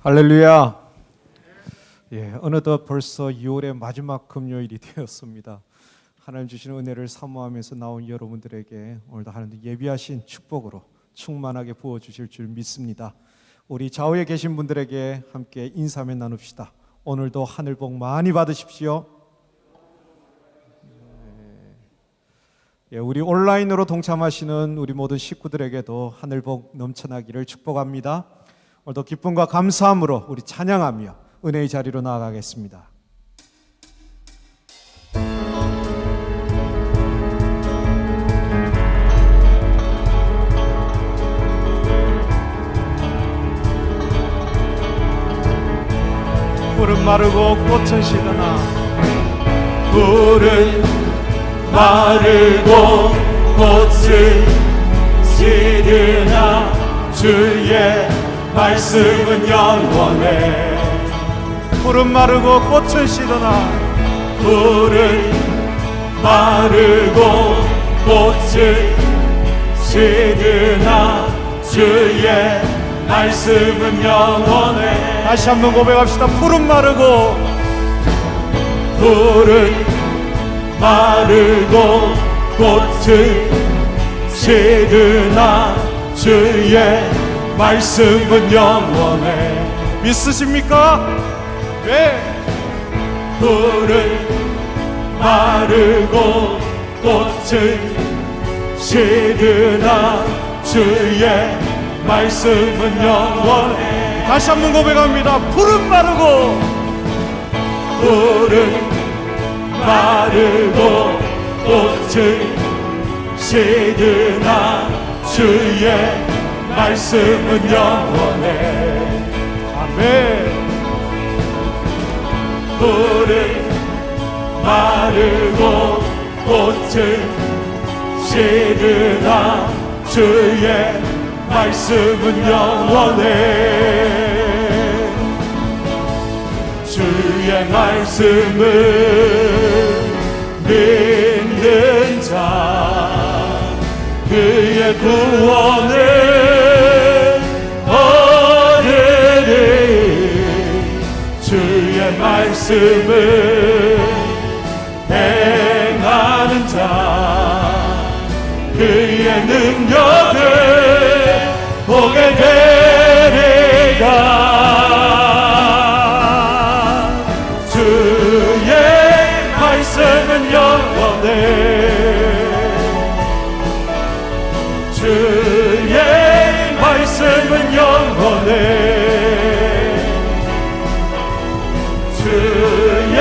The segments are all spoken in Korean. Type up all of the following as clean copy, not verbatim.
할렐루야. 어느덧 벌써 2월의 마지막 금요일이 되었습니다. 하나님 주시는 은혜를 사모하면서 나온 여러분들에게 오늘도 하나님 예비하신 축복으로 충만하게 부어주실 줄 믿습니다. 우리 좌우에 계신 분들에게 함께 인사하며 나눕시다. 오늘도 하늘 복 많이 받으십시오. 우리 온라인으로 동참하시는 우리 모든 식구들에게도 하늘 복 넘쳐나기를 축복합니다. 오늘도 기쁨과 감사함으로 우리 찬양하며 은혜의 자리로 나아가겠습니다. 푸른 마르고 꽃은 시드나 푸른 마르고 꽃은 시드나 주의 말씀은 영원해. 푸른 마르고 꽃은 시드나 푸른 마르고 꽃은 시드나 주의 말씀은 영원해. 다시 한번 고백합시다. 푸른 마르고 꽃은 시드나 주의 말씀은 영원해. 믿으십니까? 네. 푸른 마르고 꽃은 시드나 주의 말씀은 영원해. 다시 한번 고백합니다. 푸른 마르고 꽃은 시드나 주의 말씀은 영원해. 아멘. 푸른 마르고 꽃은 시드나 주의 말씀은 영원해. 주의 말씀은 믿는 자 그의 구원을 얻으리. 주의 말씀을 행하는 자 그의 능력을 보게 되리라. 주의 말씀은 영원해. 주의 말씀은 영원해. 주의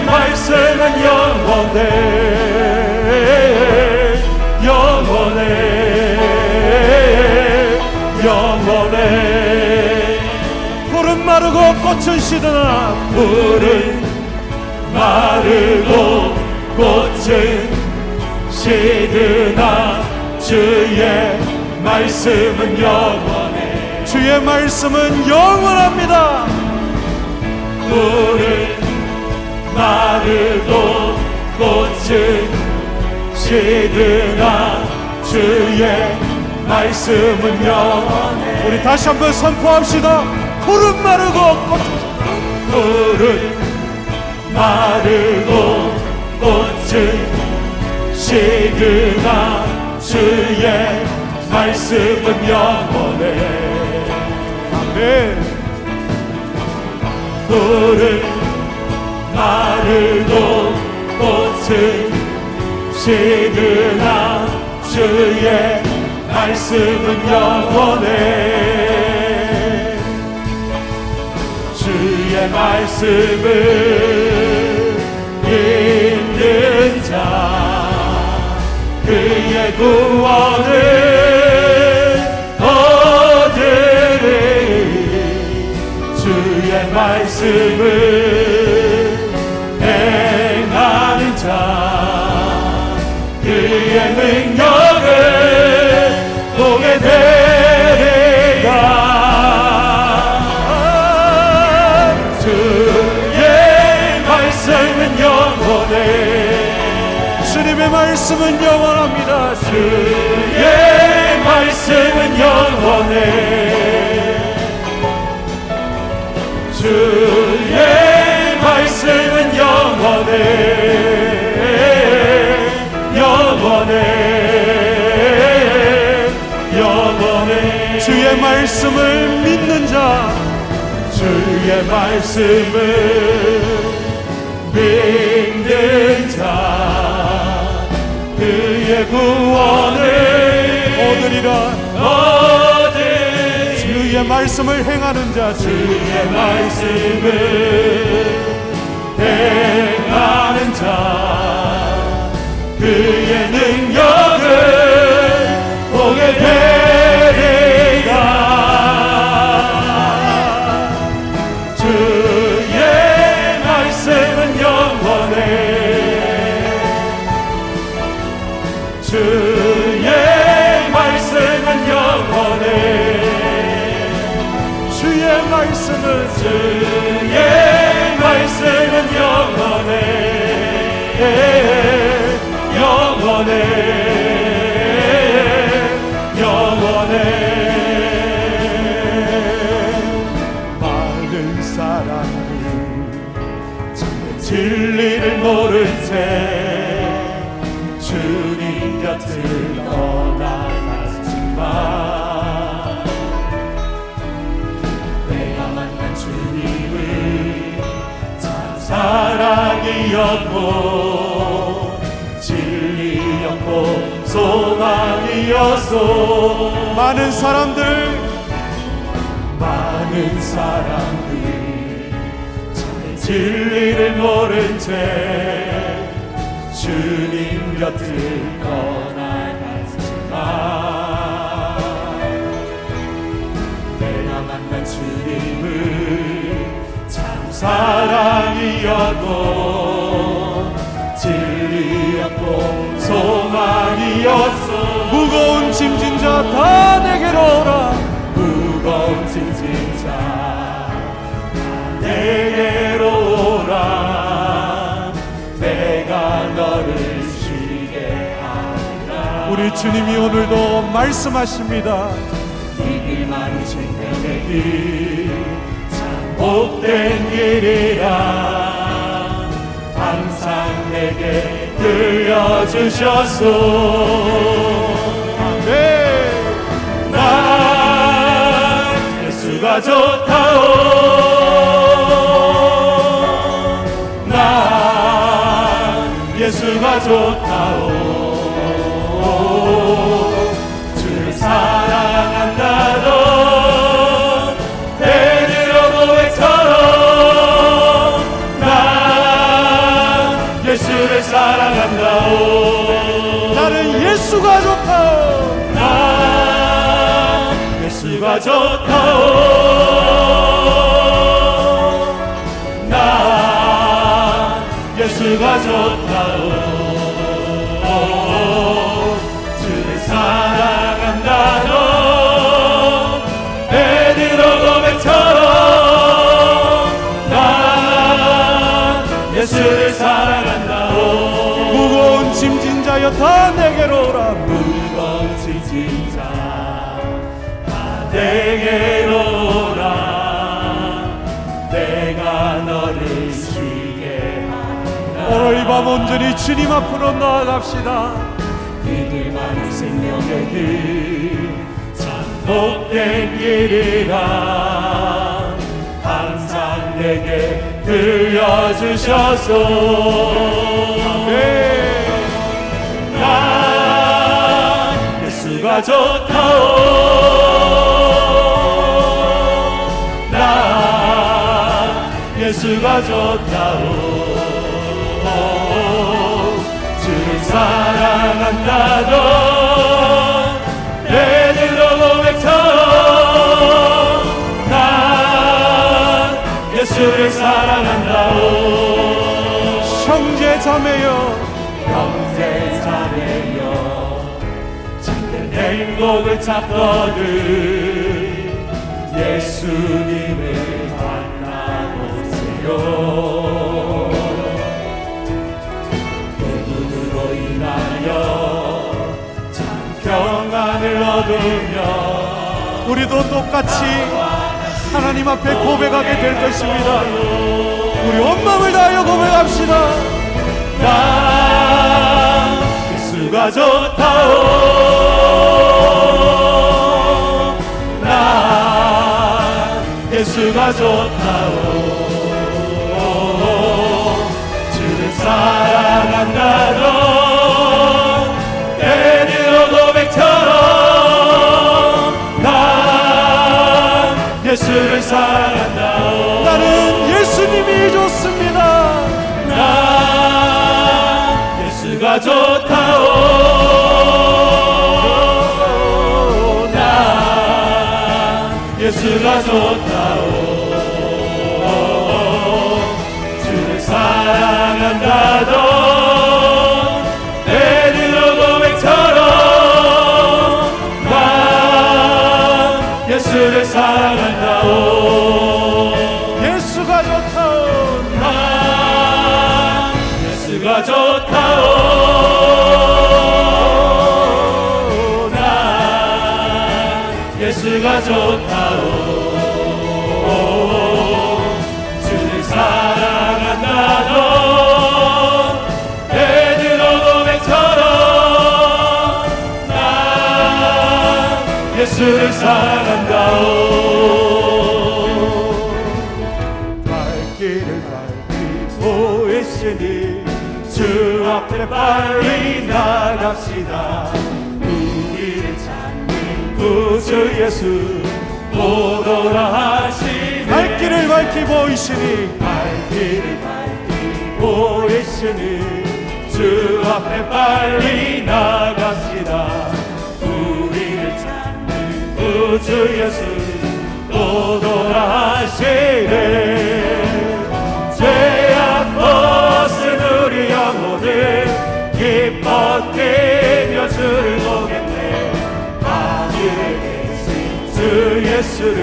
말씀은 영원해. 영원해. 푸른 마르고 꽃은 시드나 푸른 마르고 꽃은 시드나 주의 말씀은 영원해. 주의 말씀은 영원합니다. 푸른 마르고 꽃은 시드나 주의 말씀은 영원해. 우리 다시 한번 선포합시다. 푸른 마르고 푸른 마르고 꽃은 시드나 주의 말씀은 영원해. 아멘. 푸른 마르고 꽃은 시드나 주의 말씀은 영원해. 주의 말씀을 읽는 자 그의 구원을 얻으리. 주의 말씀을 행하는 자 그의 능력을 보게 되리라. 주의 말씀은 영원해. 주님의 말씀은 영원합니다. 주의 말씀은 영원해. 주의 말씀은 영원해 영원해 영원해 주의 말씀을 믿는 자 주의 말씀을 믿는 자 그의 구원을 얻으리라. 얻으리 주의 말씀을 행하는 자 주의 말씀을 행하는 자 그의 능력을 보게 되리라 주의 말씀은 영원해 주의 말씀은 영원해 주의 말씀은 주의 말씀은 영원해 영원해 영원해 많은 사람들 진리를 모른 채 주님 곁을 떠나갔지만 내가 만난 주님을 참 사랑이었고 진리였고 소망이었소 많은 사람들 참된 진리를 모른 채 주님 곁을 떠나갔지만 내가 만난 주님을 참 사랑이었고 진리였고 소망이었어 무거운 짐진 자 다 내게로 오라. 무거운 짐진 자 내게로 오라 내가 너를 쉬게 하리라 우리 주님이 오늘도 말씀하십니다. 이 길만이 생명의 길 참 복된 길이라 항상 내게 들려주셨소 네. 난 예수가 좋다오 난 예수가 좋다오 주를 사랑한다던 베드로 고백처럼 난 예수를 사랑한다오 나는 예수가 좋다오. 난 예수가 좋다오 난 예수가 좋다오 주를 사랑한다던 베드로 고백처럼 난 예수를 사랑한다오 무거운 짐진 자여 다 내게로 오라. 무거운 짐진 자 내게로 오라 내가 너를 쉬게 하리라 오늘 이 밤 온전히 주님 앞으로 나아갑시다. 이 길만이 생명의 길참 복된 길이라 항상 내게 들려주셔서 네. 난 예수가 좋다오 난 예수가 좋다오 주를 사랑한다던 베드로 고백처럼 난 예수를 사랑한다오 형제 자매여 형제 자매여 참된 행복을 찾거든 예수님을 만나보세요 그분으로 인하여 참 평안을 얻으며 우리도 똑같이 하나님 앞에 고백하게 될 것입니다. 우리 온 마음을 다하여 고백합시다. 나 예수가 좋다오. 나 예수가 좋다오. 주를 사랑한다던 베드로 고백처럼 난 예수를 사랑한다오. 나는 예수님이 좋습니다. 난 예수가 좋다오. 난 예수가 좋다오. 주를 사랑한다던 베드로 고백처럼 난 예수를 사랑한다오. 예수가 좋다오. 난 예수가 좋다오. 난 예수가 좋다오. 주를 사랑한다던 베드로 고백처럼 난 예수를 사랑한다오. 갈 길을 밝히고 있으니 주 앞에 빨리 나갑시다. 우리를 찾는 구주 예수 오너라 하시네. 갈 길을 밝히고 있으니 갈 길을 밝히고 있으니 주 앞에 빨리 나갑시다. 우리를 찾는 구주 예수 오너라 하시네. 죄악 벗은 우리 영혼을 기뻐 뛰며 주를 보겠네. 하늘에 계신 주 예수를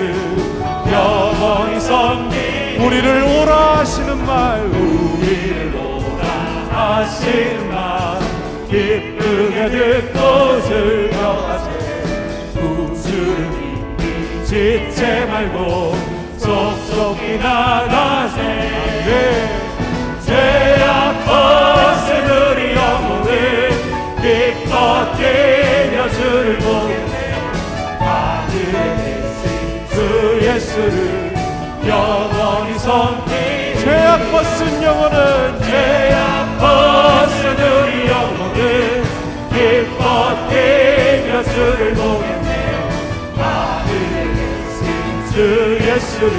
영원히 섬기. 우리를 오라 하시는 말, 우리를 오라 하시는 말 기쁘게 듣고 즐거워하세. 구주를 믿기 짓지 말고 속속히 나가세. 죄악 벗은 우리 영혼을 기뻐 뛰며 주를 보겠네. 하늘에 계신 주 예수를 영원히 섬기. 죄악 벗은 영혼은 죄악 벗은 우리 영혼을 기뻐 뛰며 주를 보겠네. 하늘에 계신 주 예수를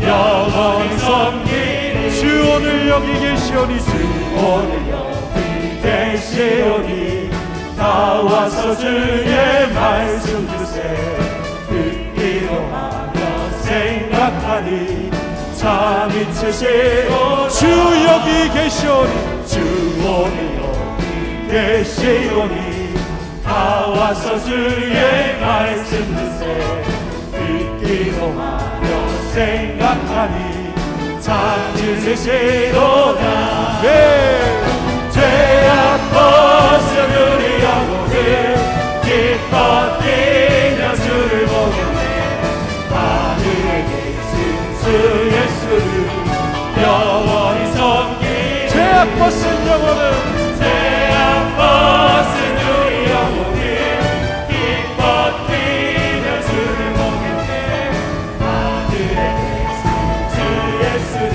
영원히 섬기니. 주 오늘 여기 계시오니 주 오늘 여기 계시오니 다 와서 주의 말씀 주세. 듣기로 하며 생각하니 참 잊으시오. 주 여기 계시오니 주 오늘 여기 계시오니 다 와서 주의 말씀 주세. 듣기로 하며 생각하니 참 잊으시도다. 죄악 벗은 우리 영혼을 기뻐 뛰며 주를 보겠네. 하늘에 계신 주 예수를 영원히 섬기. 죄악 벗은 영혼은 죄악 벗은 우리 영혼을 기뻐 뛰며 주를 보겠네. 하늘에 계신 주 예수를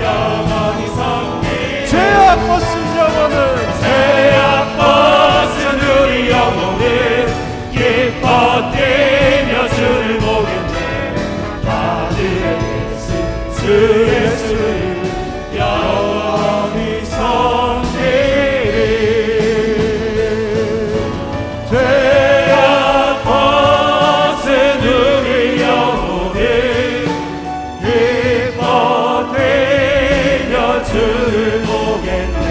영원히 섬기. 죄악 벗은 영혼은 죄악 벗은 우리 영혼을 기뻐 뛰며 주를 보겠네. 하늘에 계신 주 예수를 영원히 섬기리. 죄악 벗은 우리 영혼을 기뻐 뛰며 주를 보겠네.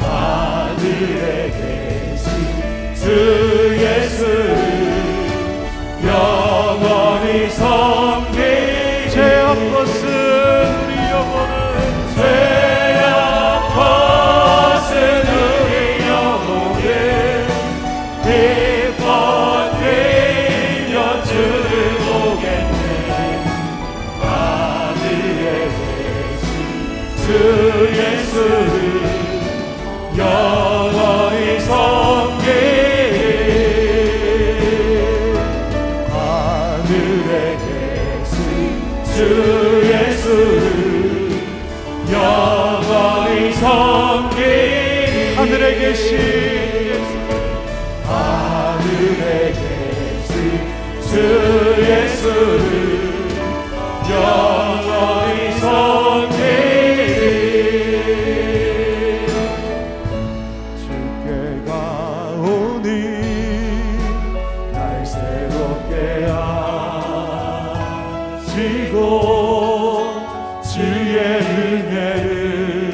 하늘에 계신 주 예수를 영원히 섬기리. 죄악 벗은 우리 주 예수를 영원히 섬기리. 하늘에 계신 주 예수를 영원히 섬기리. 하늘에 계신 하늘에 계신 주 예수를 영원히 섬기리. 주께 가오니 날 새롭게 하시고 주의 은혜를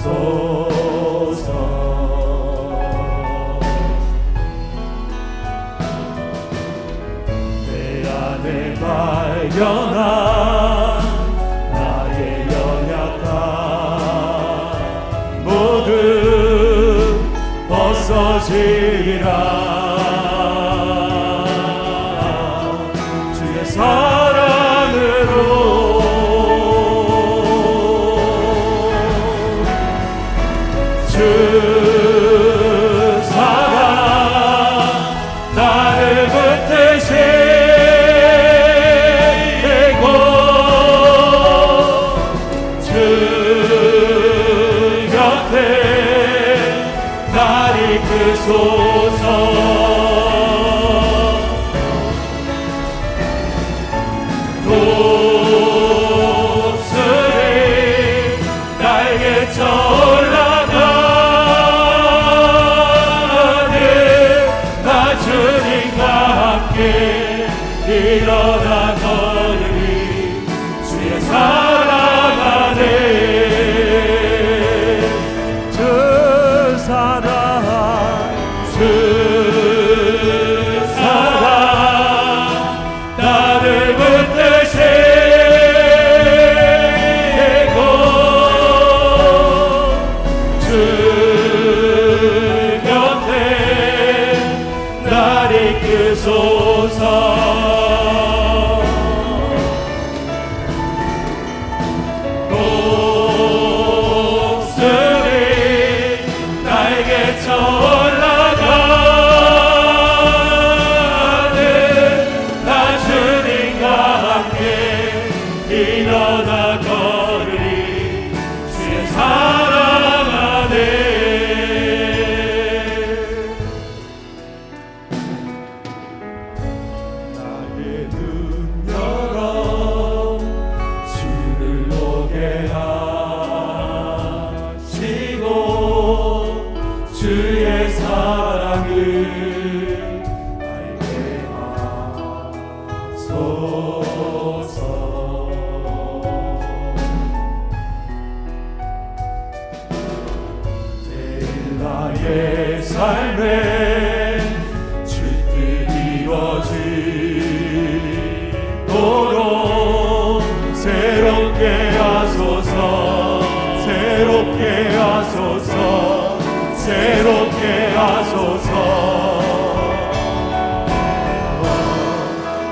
부어주소서. 내 안에 발견한 나의 연약함 모두 벗어지리라. 주의 사랑으로 주 사랑 나를 붙드시고 주 곁에 날 이끄소서. 독수리 날개쳐 올라가는 나 주님과 함께 일어나 걸으리. 주의 사랑 안에 주 사랑 주 사랑 나를 붙드시고 주 곁에 날 이끄소서. 독수리 날개쳐 올라가는 나 주님과 함께 일어나 걸으리. 주의 사랑 안에 나의 눈 열어 주를 보게 하시고 주의 사랑을 알게 하소서. 내일 나의 삶에 주뜻 이루어지도록 새롭게 하소서. 새롭게 하소서. 새롭게 하소서.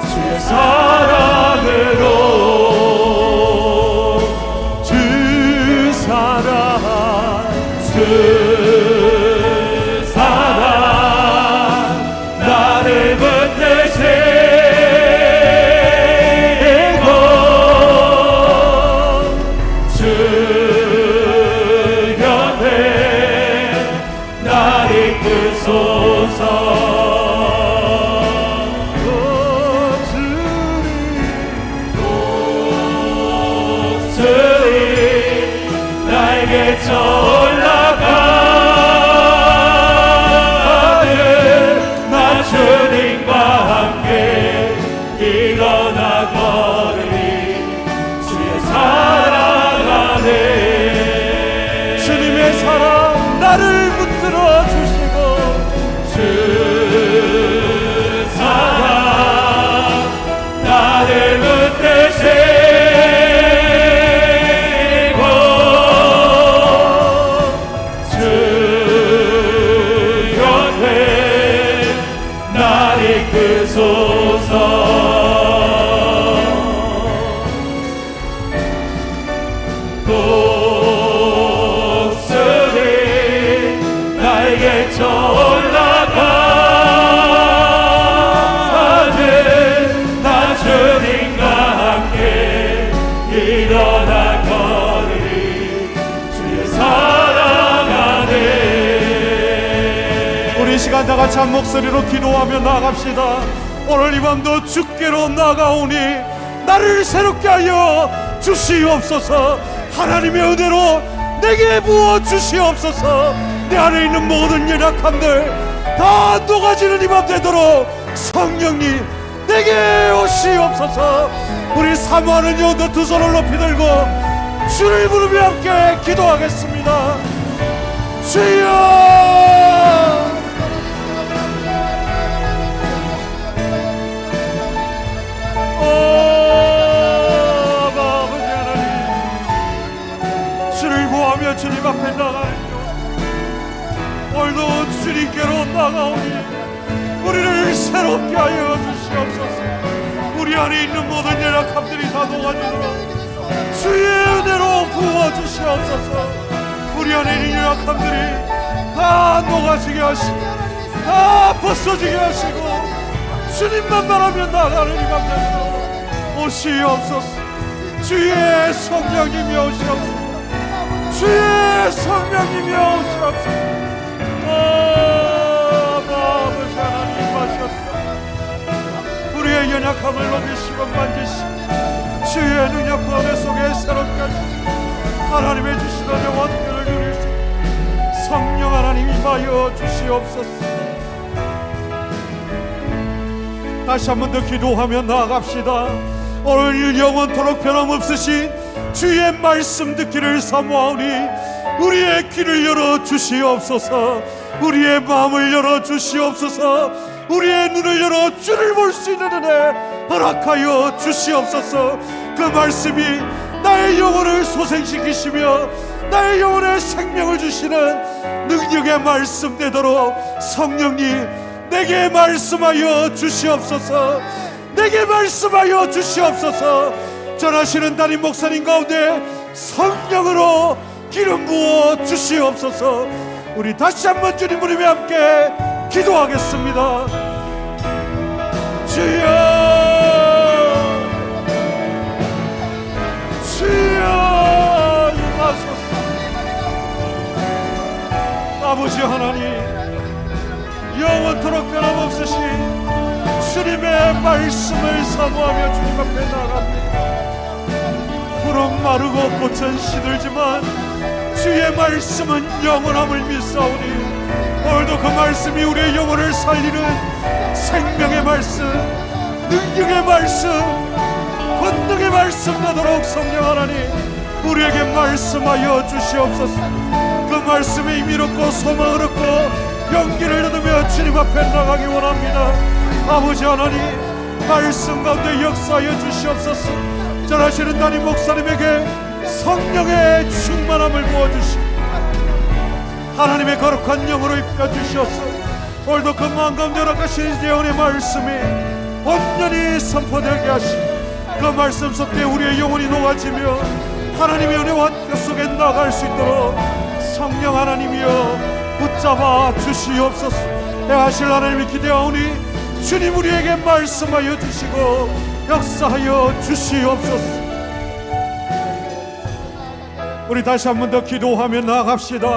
주의 사랑으로 주 사랑 주 사랑 나를 붙드시고 주 곁에 날 이끄소서. 주 다같이 한 목소리로 기도하며 나아갑시다. 오늘 이 밤도 주께로 나아가오니 나를 새롭게 하여 주시옵소서. 하나님의 은혜로 내게 부어 주시옵소서. 내 안에 있는 모든 연약함들 다 녹아지는 이 밤 되도록 성령님 내게 오시옵소서. 우리 사모하는 영혼들 두 손을 높이 들고 주를 부르며 함께 기도하겠습니다. 주여, 아버지 하나님, 주를 구하며 주님 앞에 나가요. 오늘도 주님께로 나가오니 우리를 새롭게 하여 주시옵소서. 우리 안에 있는 모든 연약함들이 다 녹아지도록 주의 은혜로 부어주시옵소서. 우리 안에 있는 연약함들이 다 녹아지게 하시고 다 벗어지게 하시고 주님만 바라며 나가는 이 밤에 오시옵소서. 주의 성령님이 오시옵소서. 주의 성령님이 오시옵소서. 아버지 하나님 마셨다. 우리의 연약함을 넘기시고 만지시고 주의 능력 권세 속에 새롭게 하시고 하나님의 주시는 원대를 누릴 수 성령 하나님 임하여 주시옵소서. 다시 한 번 더 기도하며 나아갑시다. 오늘 영원토록 변함없으신 주의 말씀 듣기를 사모하오니 우리의 귀를 열어 주시옵소서. 우리의 마음을 열어 주시옵소서. 우리의 눈을 열어 주를 볼 수 있는 은혜 허락하여 주시옵소서. 그 말씀이 나의 영혼을 소생시키시며 나의 영혼에 생명을 주시는 능력의 말씀 되도록 성령님 내게 말씀하여 주시옵소서. 내게 말씀하여 주시옵소서. 전하시는 담임 목사님 가운데 성령으로 기름 부어 주시옵소서. 우리 다시 한번 주님 부르며 함께 기도하겠습니다. 주여, 주여 임하소서. 아버지 하나님, 영원토록 변함없으신 주님의 말씀을 사모하며 주님 앞에 나갑니다. 푸른 마르고 꽃은 시들지만 주의 말씀은 영원함을 믿사오니 오늘도 그 말씀이 우리의 영혼을 살리는 생명의 말씀, 능력의 말씀, 권능의 말씀 되도록 성령 하나님 우리에게 말씀하여 주시옵소서. 그 말씀에 힘을 얻고 소망을 얻고 용기를 얻으며 주님 앞에 나가기 원합니다. 아버지 하나님, 말씀 가운데 역사하여 주시옵소서. 전하시는 담임 목사님에게 성령의 충만함을 부어주시고 하나님의 거룩한 영으로 입혀주셔서 오늘도 그 마음 가운데 허락하신 예언의 말씀이 온전히 선포되게 하시고 그 말씀 속에 우리의 영혼이 녹아지며 하나님의 은혜와 뜻 속에 나아갈 수 있도록 성령 하나님이여 붙잡아 주시옵소서. 행하실 하나님이 기대하오니 주님 우리에게 말씀하여 주시고 역사하여 주시옵소서. 우리 다시 한 번 더 기도하며 나아갑시다.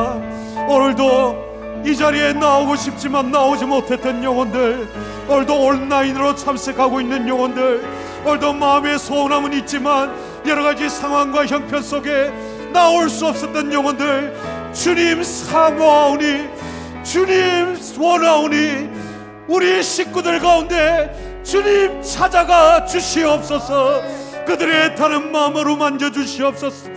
오늘도 이 자리에 나오고 싶지만 나오지 못했던 영혼들, 오늘도 온라인으로 참석하고 있는 영혼들, 오늘도 마음의 소원함은 있지만 여러가지 상황과 형편 속에 나올 수 없었던 영혼들, 주님 사모하오니 주님 원하오니 우리 식구들 가운데 주님 찾아가 주시옵소서. 그들의 타는 마음으로 만져주시옵소서.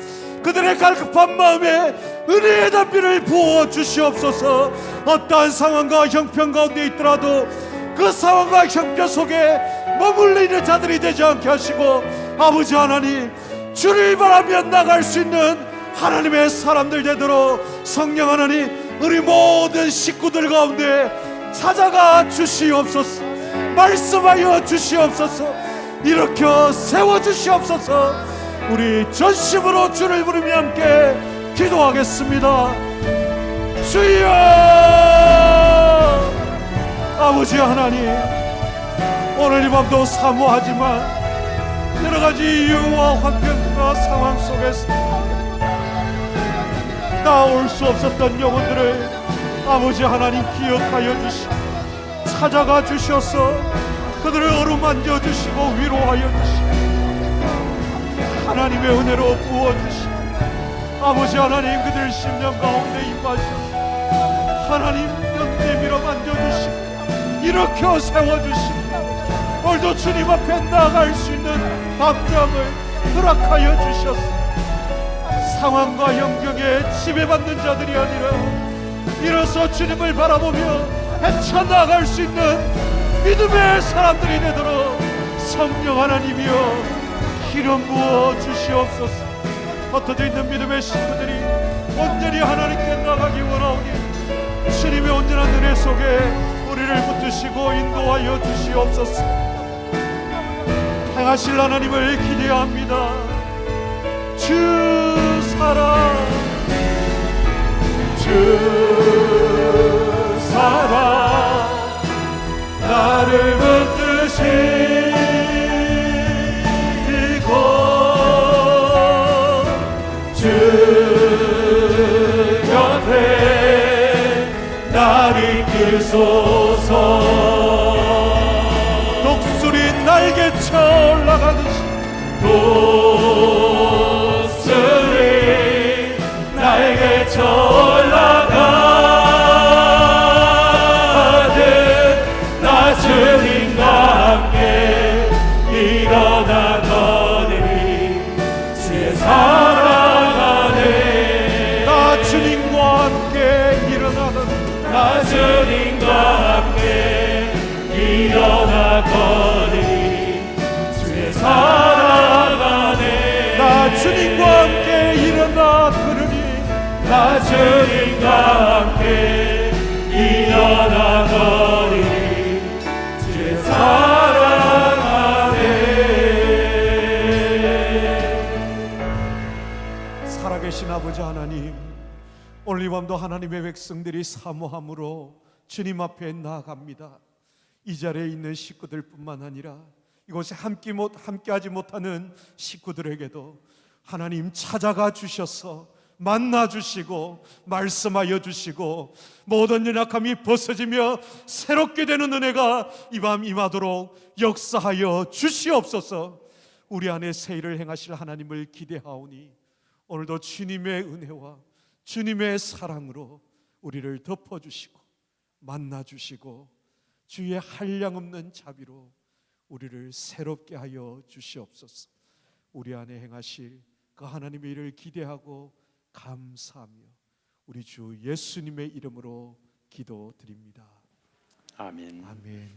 그들의 갈급한 마음에 은혜의 담비를 부어 주시옵소서. 어떠한 상황과 형편 가운데 있더라도 그 상황과 형편 속에 머물러 있는 자들이 되지 않게 하시고 아버지 하나님 주를 바라며 나갈 수 있는 하나님의 사람들 되도록 성령 하나님 우리 모든 식구들 가운데 찾아가 주시옵소서. 말씀하여 주시옵소서. 일으켜 세워주시옵소서. 우리 전심으로 주를 부르며 함께 기도하겠습니다. 주여, 아버지 하나님, 오늘 이 밤도 사모하지만 여러가지 이유와 환경과 상황 속에서 나올 수 없었던 영혼들을 아버지 하나님 기억하여 주시고 찾아가 주셔서 그들을 어루만져 주시고 위로하여 주시고 하나님의 은혜로 부어주시고 아버지 하나님 그들 심령 가운데 임하셔서 하나님 연대밀어 만져주시고 일으켜 세워주시고 오늘도 주님 앞에 나아갈 수 있는 담력을 허락하여 주셔서 상황과 영경에 지배받는 자들이 아니라 일어서 주님을 바라보며 헤쳐나갈 수 있는 믿음의 사람들이 되도록 성령 하나님이여 기름 부어 주시옵소서. 흩어져 있는 믿음의 식구들이 온전히 하나님께 나가기 원하오니 주님의 온전한 은혜 속에 우리를 붙드시고 인도하여 주시옵소서. 행하실 하나님을 기대합니다. 주 사랑 주 사랑 나를 붙드시고 주 곁에 나를 이끌소서. 독수리 날개쳐 올라가듯이 독수리 날개쳐 올라가듯 나 주님과 함께 일어나 거느리 주의 사랑 안에 나 주님과 함께 일어나는 나 주님과 함께 일어나 거느리 주의 사랑 안에 나 주님과 함께 일어나 그러니 나 주님과 함께 일어나 거느리 주의 사랑 안에. 살아계신 아버지 하나님, 오늘 이 밤도 하나님의 백성들이 사모함으로 주님 앞에 나아갑니다. 이 자리에 있는 식구들뿐만 아니라 이곳에 함께하지 못하는 식구들에게도 하나님 찾아가 주셔서 만나 주시고 말씀하여 주시고 모든 연약함이 벗어지며 새롭게 되는 은혜가 이 밤 임하도록 역사하여 주시옵소서. 우리 안에 새 일을 행하실 하나님을 기대하오니 오늘도 주님의 은혜와 주님의 사랑으로 우리를 덮어주시고 만나주시고 주의 한량없는 자비로 우리를 새롭게 하여 주시옵소서. 우리 안에 행하실 그 하나님의 일을 기대하고 감사하며 우리 주 예수님의 이름으로 기도드립니다. 아멘. 아멘.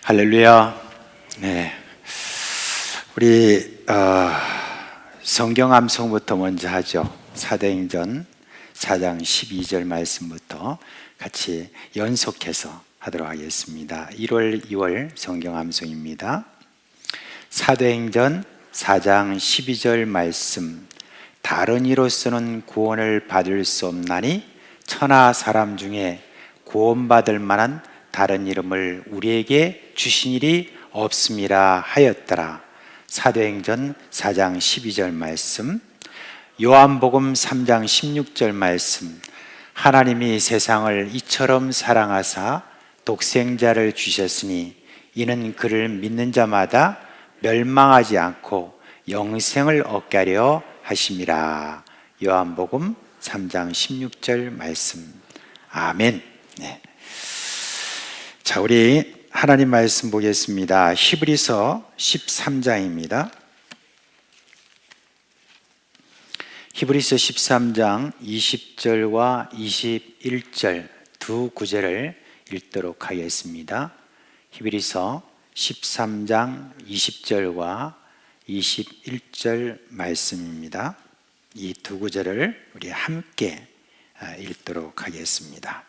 할렐루야. 네, 우리 성경 암송부터 먼저 하죠. 사도행전 4장 12절 말씀부터 같이 연속해서 하도록 하겠습니다. 1월, 2월 성경 암송입니다. 사도행전 4장 12절 말씀. 다른 이로서는 구원을 받을 수 없나니 천하 사람 중에 구원받을 만한 다른 이름을 우리에게 주신 일이 없음이라 하였더라. 사도행전 4장 12절 말씀. 요한복음 3장 16절 말씀. 하나님이 세상을 이처럼 사랑하사 독생자를 주셨으니 이는 그를 믿는 자마다 멸망하지 않고 영생을 얻게 하려 하심이라. 요한복음 3장 16절 말씀. 아멘. 네. 자, 우리 하나님 말씀 보겠습니다. 히브리서 13장입니다. 히브리서 13장 20절과 21절 두 구절을 읽도록 하겠습니다. 히브리서 13장 20절과 21절 말씀입니다. 이 두 구절을 우리 함께 읽도록 하겠습니다.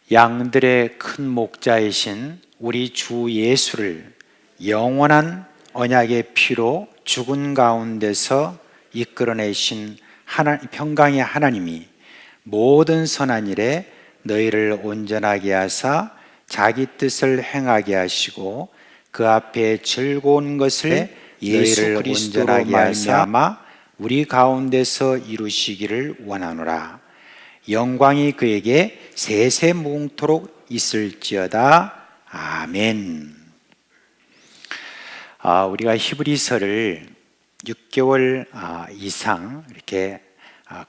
양들의 큰 목자이신 우리 주 예수를 영원한 언약의 피로 죽은 가운데서 이끌어내신 평강의 하나님이 모든 선한 일에 너희를 온전하게 하사 자기 뜻을 행하게 하시고 그 앞에 즐거운 것을 예수 그리스도로 말미암아 우리 가운데서 이루시기를 원하노라. 영광이 그에게 세세무궁토록 있을지어다. 아멘. 우리가 히브리서를 6개월 이상 이렇게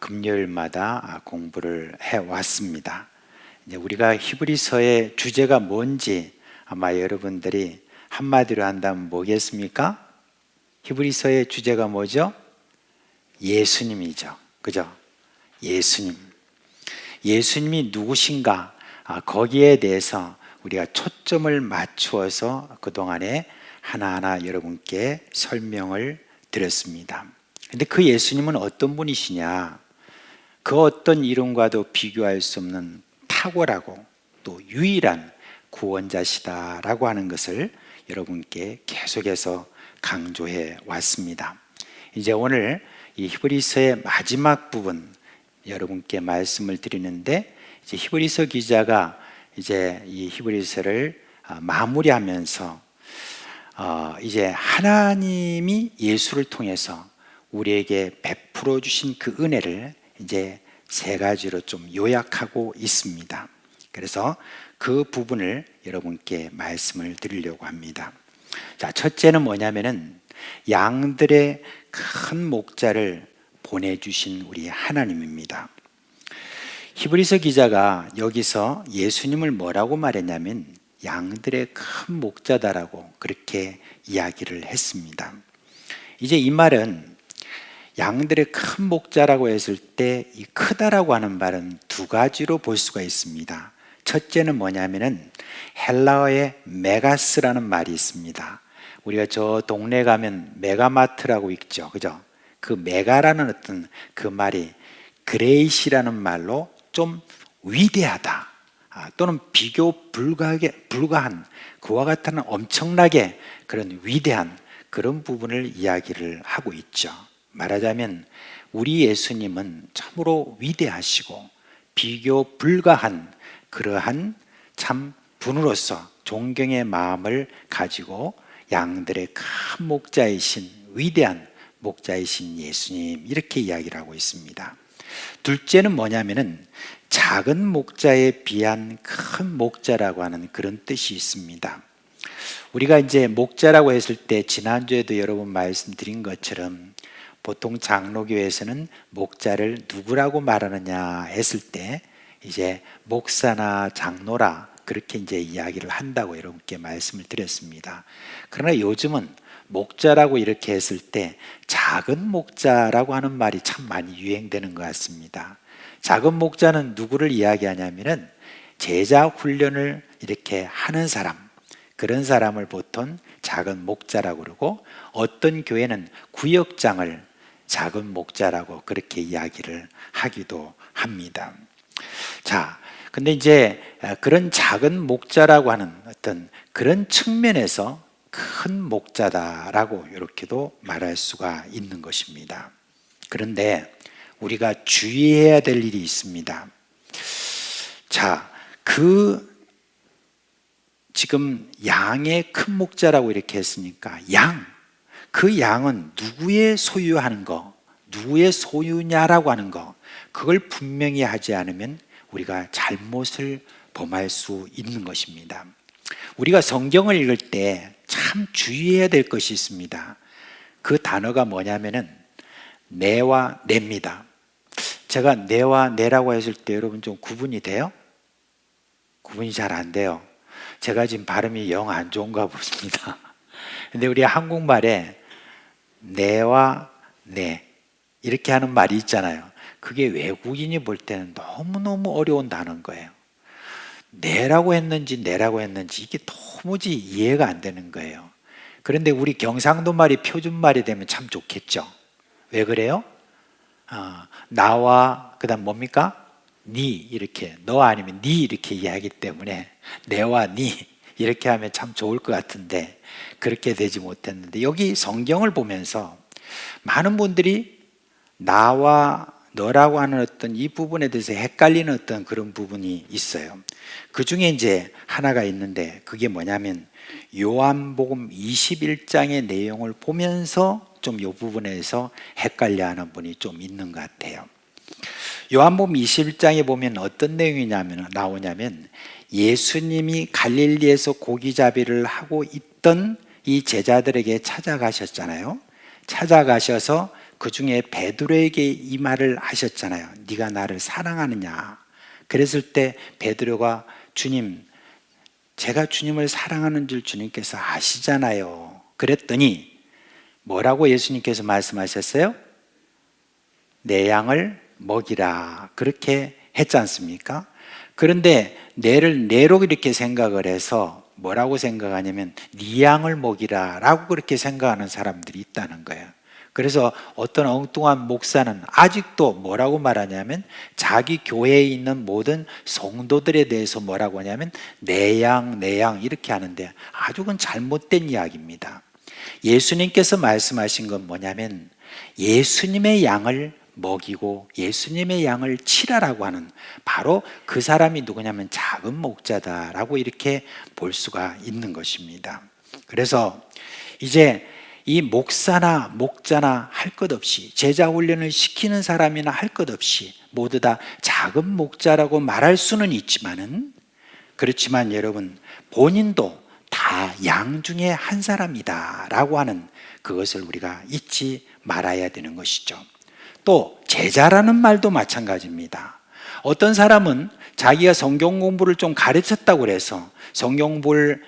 금요일마다 공부를 해왔습니다. 이제 우리가 히브리서의 주제가 뭔지 아마 여러분들이 한마디로 한다면 뭐겠습니까? 히브리서의 주제가 뭐죠? 예수님이죠. 그죠? 예수님. 예수님이 누구신가? 거기에 대해서 우리가 초점을 맞추어서 그동안에 하나하나 여러분께 설명을 드렸습니다. 근데 그 예수님은 어떤 분이시냐? 그 어떤 이름과도 비교할 수 없는 탁월하고 또 유일한 구원자시다라고 하는 것을 여러분께 계속해서 강조해 왔습니다. 이제 오늘 이 히브리서의 마지막 부분 여러분께 말씀을 드리는데, 이제 히브리서 기자가 이제 이 히브리서를 마무리하면서 이제 하나님이 예수를 통해서 우리에게 베풀어 주신 그 은혜를 이제 세 가지로 좀 요약하고 있습니다. 그래서 그 부분을 여러분께 말씀을 드리려고 합니다. 자, 첫째는 뭐냐면은 양들의 큰 목자를 보내주신 우리 하나님입니다. 히브리서 기자가 여기서 예수님을 뭐라고 말했냐면 양들의 큰 목자다라고 그렇게 이야기를 했습니다. 이제 이 말은 양들의 큰 목자라고 했을 때 이 크다라고 하는 말은 두 가지로 볼 수가 있습니다. 첫째는 뭐냐면은 헬라어의 메가스라는 말이 있습니다. 우리가 저 동네 가면 메가마트라고 있죠. 그죠? 그 메가라는 어떤 그 말이 그레이시라는 말로 좀 위대하다, 또는 비교 불가한 그와 같은 엄청나게 그런 위대한 그런 부분을 이야기를 하고 있죠. 말하자면 우리 예수님은 참으로 위대하시고 비교 불가한 그러한 참 분으로서 존경의 마음을 가지고 양들의 큰 목자이신 위대한 목자이신 예수님, 이렇게 이야기를 하고 있습니다. 둘째는 뭐냐면은 작은 목자에 비한 큰 목자라고 하는 그런 뜻이 있습니다. 우리가 이제 목자라고 했을 때 지난주에도 여러 번 말씀드린 것처럼 보통 장로교에서는 목자를 누구라고 말하느냐 했을 때 이제 목사나 장로라 그렇게 이제 이야기를 한다고 여러분께 말씀을 드렸습니다. 그러나 요즘은 목자라고 이렇게 했을 때 작은 목자라고 하는 말이 참 많이 유행되는 것 같습니다. 작은 목자는 누구를 이야기하냐면은 제자 훈련을 이렇게 하는 사람, 그런 사람을 보통 작은 목자라고 그러고, 어떤 교회는 구역장을 작은 목자라고 그렇게 이야기를 하기도 합니다. 자, 근데 이제 그런 작은 목자라고 하는 어떤 그런 측면에서 큰 목자다라고 이렇게도 말할 수가 있는 것입니다. 그런데 우리가 주의해야 될 일이 있습니다. 자, 지금 양의 큰 목자라고 이렇게 했으니까 그 양은 누구의 소유하는 거, 누구의 소유냐라고 하는 거, 그걸 분명히 하지 않으면 우리가 잘못을 범할 수 있는 것입니다. 우리가 성경을 읽을 때 참 주의해야 될 것이 있습니다. 그 단어가 뭐냐면은 내와 내입니다. 제가 내와 내라고 했을 때 여러분 좀 구분이 돼요? 구분이 잘 안 돼요. 제가 지금 발음이 영 안 좋은가 보습니다. 근데 우리 한국말에 내와 내 이렇게 하는 말이 있잖아요. 그게 외국인이 볼 때는 너무너무 어려운 단어인 거예요. 내라고 했는지 내라고 했는지 이게 도무지 이해가 안 되는 거예요. 그런데 우리 경상도 말이 표준말이 되면 참 좋겠죠. 왜 그래요? 나와 그다음 뭡니까? 니, 이렇게 너 아니면 니 이렇게 이야기하기 때문에 내와 니 이렇게 하면 참 좋을 것 같은데 그렇게 되지 못했는데, 여기 성경을 보면서 많은 분들이 나와 너라고 하는 어떤 이 부분에 대해서 헷갈리는 어떤 그런 부분이 있어요. 그 중에 이제 하나가 있는데 그게 뭐냐면 요한복음 21장의 내용을 보면서 좀 이 부분에서 헷갈려하는 분이 좀 있는 것 같아요. 요한복음 21장에 보면 어떤 내용이 나오냐면 예수님이 갈릴리에서 고기잡이를 하고 있던 이 제자들에게 찾아가셨잖아요. 찾아가셔서 그 중에 베드로에게 이 말을 하셨잖아요. 네가 나를 사랑하느냐. 그랬을 때 베드로가 주님, 제가 주님을 사랑하는 줄 주님께서 아시잖아요. 그랬더니 뭐라고 예수님께서 말씀하셨어요? 내 양을 먹이라. 그렇게 했지 않습니까? 그런데 내를 내로 이렇게 생각을 해서 뭐라고 생각하냐면 네 양을 먹이라 라고 그렇게 생각하는 사람들이 있다는 거예요. 그래서 어떤 엉뚱한 목사는 아직도 뭐라고 말하냐면 자기 교회에 있는 모든 성도들에 대해서 뭐라고 하냐면 내 양 이렇게 하는데 아주 그건 잘못된 이야기입니다. 예수님께서 말씀하신 건 뭐냐면 예수님의 양을 먹이고 예수님의 양을 치라라고 하는 바로 그 사람이 누구냐면 작은 목자다라고 이렇게 볼 수가 있는 것입니다. 그래서 이제 이 목사나 목자나 할 것 없이 제자 훈련을 시키는 사람이나 할 것 없이 모두 다 작은 목자라고 말할 수는 있지만은 그렇지만 여러분 본인도 다 양 중에 한 사람이다라고 하는 그것을 우리가 잊지 말아야 되는 것이죠. 또 제자라는 말도 마찬가지입니다. 어떤 사람은 자기가 성경 공부를 좀 가르쳤다고 해서 성경 공부를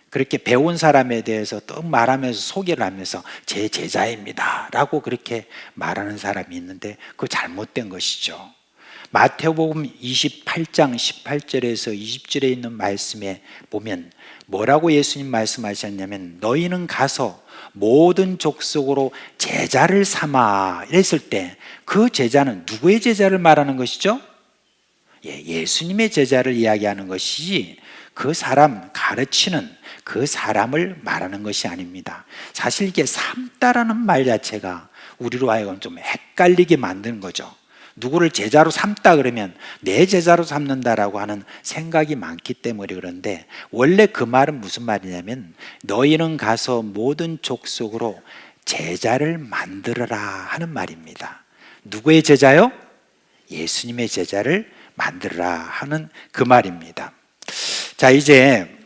그렇게 배운 사람에 대해서 또 말하면서 소개를 하면서 제 제자입니다 라고 그렇게 말하는 사람이 있는데 그거 잘못된 것이죠. 마태복음 28장 18절에서 20절에 있는 말씀에 보면 뭐라고 예수님 말씀하셨냐면 너희는 가서 모든 족속으로 제자를 삼아 이랬을 때 그 제자는 누구의 제자를 말하는 것이죠? 예수님의 제자를 이야기하는 것이지 그 사람 가르치는 그 사람을 말하는 것이 아닙니다. 사실 이게 삼다라는 말 자체가 우리로 하여금 좀 헷갈리게 만드는 거죠. 누구를 제자로 삼다 그러면 내 제자로 삼는다라고 하는 생각이 많기 때문에 그런데 원래 그 말은 무슨 말이냐면 너희는 가서 모든 족속으로 제자를 만들어라 하는 말입니다. 누구의 제자요? 예수님의 제자를 만들어라 하는 그 말입니다. 자, 이제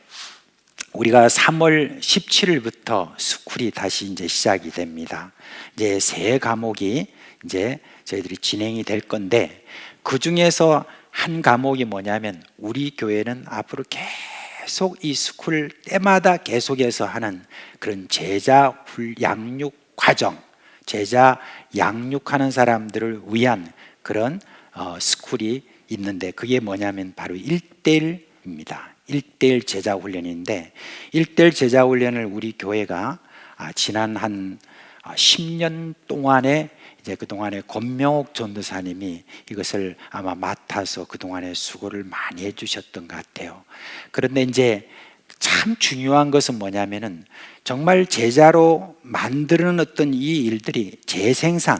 우리가 3월 17일부터 스쿨이 다시 이제 시작이 됩니다. 이제 새 과목이 이제 저희들이 진행이 될 건데 그 중에서 한 과목이 뭐냐면 우리 교회는 앞으로 계속 이 스쿨 때마다 계속해서 하는 그런 제자 양육 과정, 제자 양육하는 사람들을 위한 그런 스쿨이 있는데 그게 뭐냐면 바로 1대1입니다. 1대1 제자 훈련인데 1대1 제자 훈련을 우리 교회가 지난 한 10년 동안에 이제 그동안에 권명옥 전도사님이 이것을 아마 맡아서 그동안에 수고를 많이 해주셨던 것 같아요. 그런데 이제 참 중요한 것은 뭐냐면은 정말 제자로 만드는 어떤 이 일들이 재생산,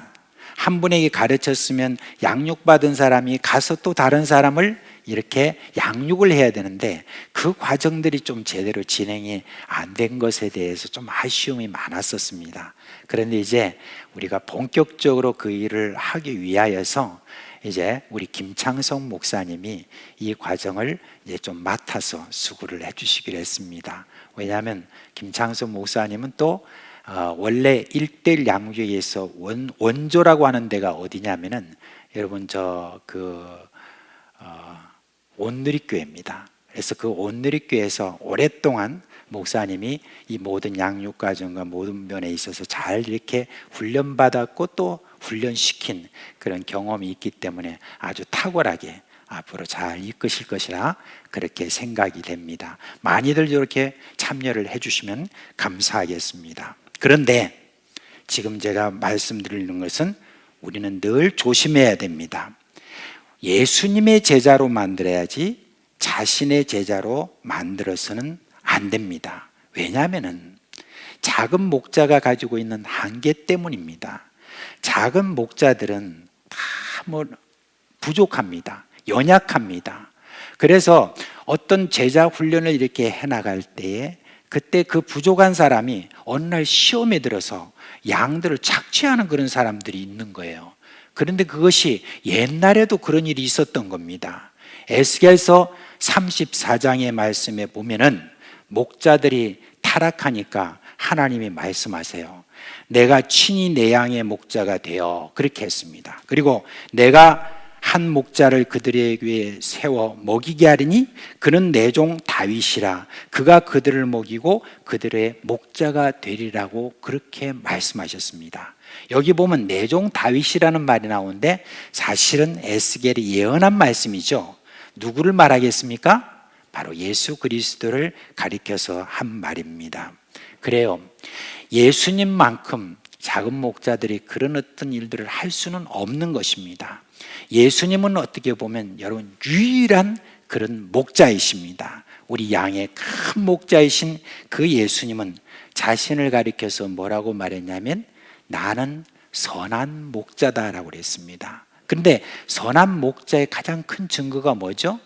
한 분에게 가르쳤으면 양육받은 사람이 가서 또 다른 사람을 이렇게 양육을 해야 되는데 그 과정들이 좀 제대로 진행이 안 된 것에 대해서 좀 아쉬움이 많았었습니다. 그런데 이제 우리가 본격적으로 그 일을 하기 위하여서 이제 우리 김창성 목사님이 이 과정을 이제 좀 맡아서 수고를 해주시기로 했습니다. 왜냐하면 김창성 목사님은 또 원래 1대1 양육에서 원조라고 하는 데가 어디냐면은 여러분 온누리교회입니다. 그래서 그 온누리교회에서 오랫동안 목사님이 이 모든 양육 과정과 모든 면에 있어서 잘 이렇게 훈련받았고 또 훈련시킨 그런 경험이 있기 때문에 아주 탁월하게 앞으로 잘 이끄실 것이라 그렇게 생각이 됩니다. 많이들 이렇게 참여를 해주시면 감사하겠습니다. 그런데 지금 제가 말씀드리는 것은 우리는 늘 조심해야 됩니다. 예수님의 제자로 만들어야지 자신의 제자로 만들어서는 안 됩니다. 왜냐하면 작은 목자가 가지고 있는 한계 때문입니다. 작은 목자들은 다 참 부족합니다. 연약합니다. 그래서 어떤 제자 훈련을 이렇게 해나갈 때에 그때 그 부족한 사람이 어느 날 시험에 들어서 양들을 착취하는 그런 사람들이 있는 거예요. 그런데 그것이 옛날에도 그런 일이 있었던 겁니다. 에스겔서 34장의 말씀에 보면은 목자들이 타락하니까 하나님이 말씀하세요. 내가 친히 내 양의 목자가 되어 그렇게 했습니다. 그리고 내가 한 목자를 그들에게 세워 먹이게 하리니 그는 내 종 다윗이라 그가 그들을 먹이고 그들의 목자가 되리라고 그렇게 말씀하셨습니다. 여기 보면 내 종 다윗이라는 말이 나오는데 사실은 에스겔이 예언한 말씀이죠. 누구를 말하겠습니까? 바로 예수 그리스도를 가리켜서 한 말입니다. 그래요. 예수님만큼 작은 목자들이 그런 어떤 일들을 할 수는 없는 것입니다. 예수님은 어떻게 보면 여러분 유일한 그런 목자이십니다. 우리 양의 큰 목자이신 그 예수님은 자신을 가리켜서 뭐라고 말했냐면 나는 선한 목자다라고 그랬습니다. 그런데 선한 목자의 가장 큰 증거가 뭐죠?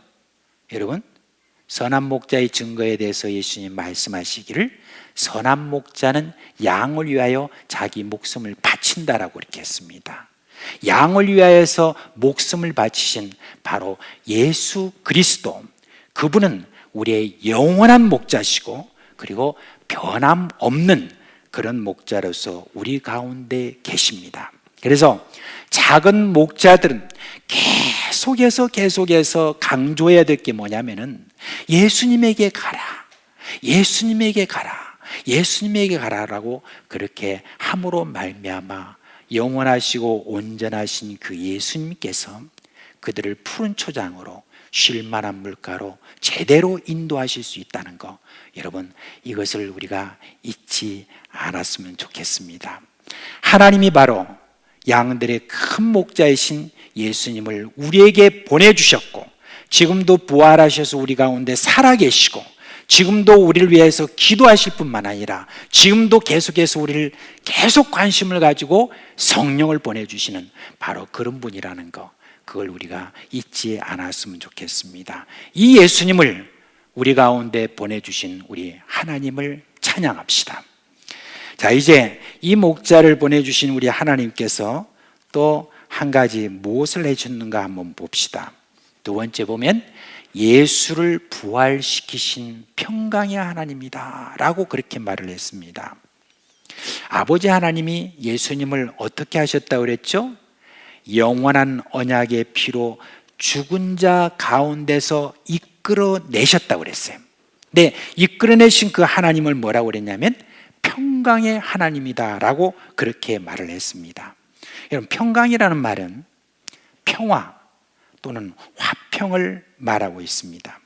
여러분, 선한 목자의 증거에 대해서 예수님 말씀하시기를 선한 목자는 양을 위하여 자기 목숨을 바친다라고 이렇게 했습니다. 양을 위하여서 목숨을 바치신 바로 예수 그리스도, 그분은 우리의 영원한 목자시고 그리고 변함없는 그런 목자로서 우리 가운데 계십니다. 그래서 작은 목자들은 계속해서 강조해야 될 게 뭐냐면은 예수님에게 가라, 예수님에게 가라, 예수님에게 가라라고 그렇게 함으로 말미암아 영원하시고 온전하신 그 예수님께서 그들을 푸른 초장으로 쉴만한 물가로 제대로 인도하실 수 있다는 거, 여러분 이것을 우리가 잊지 않았으면 좋겠습니다. 하나님이 바로 양들의 큰 목자이신 예수님을 우리에게 보내주셨고 지금도 부활하셔서 우리 가운데 살아계시고 지금도 우리를 위해서 기도하실 뿐만 아니라 지금도 계속해서 우리를 계속 관심을 가지고 성령을 보내주시는 바로 그런 분이라는 거, 그걸 우리가 잊지 않았으면 좋겠습니다. 이 예수님을 우리 가운데 보내주신 우리 하나님을 찬양합시다. 자, 이제 이 목자를 보내주신 우리 하나님께서 또 한 가지 무엇을 해주는가 한번 봅시다. 두 번째 보면 예수를 부활시키신 평강의 하나님이다 라고 그렇게 말을 했습니다. 아버지 하나님이 예수님을 어떻게 하셨다고 그랬죠? 영원한 언약의 피로 죽은 자 가운데서 이끌어내셨다고 그랬어요. 근데 이끌어내신 그 하나님을 뭐라고 그랬냐면 평강의 하나님이다 라고 그렇게 말을 했습니다. 여러분, 평강이라는 말은 평화 또는 화평을 말하고 있습니다.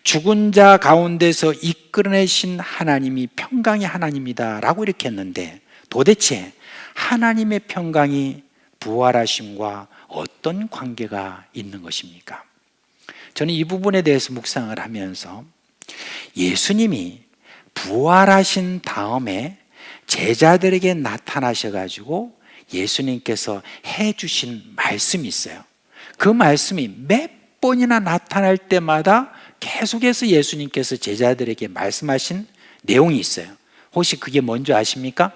죽은 자 가운데서 이끌어내신 하나님이 평강의 하나님이다 라고 이렇게 했는데 도대체 하나님의 평강이 부활하심과 어떤 관계가 있는 것입니까? 저는 이 부분에 대해서 묵상을 하면서 예수님이 부활하신 다음에 제자들에게 나타나셔가지고 예수님께서 해주신 말씀이 있어요. 그 말씀이 몇 번이나 나타날 때마다 계속해서 예수님께서 제자들에게 말씀하신 내용이 있어요. 혹시 그게 뭔지 아십니까?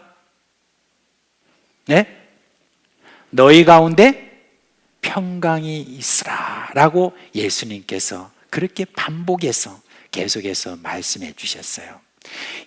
네? 너희 가운데 평강이 있으라 라고 예수님께서 그렇게 반복해서 계속해서 말씀해 주셨어요.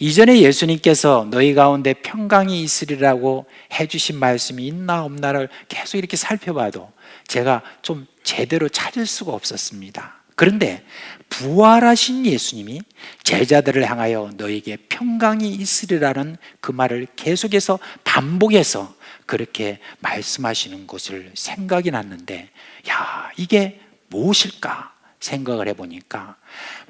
이전에 예수님께서 너희 가운데 평강이 있으리라고 해주신 말씀이 있나 없나를 계속 이렇게 살펴봐도 제가 좀 제대로 찾을 수가 없었습니다. 그런데 부활하신 예수님이 제자들을 향하여 너에게 평강이 있으리라는 그 말을 계속해서 반복해서 그렇게 말씀하시는 것을 생각이 났는데, 야, 이게 무엇일까 생각을 해보니까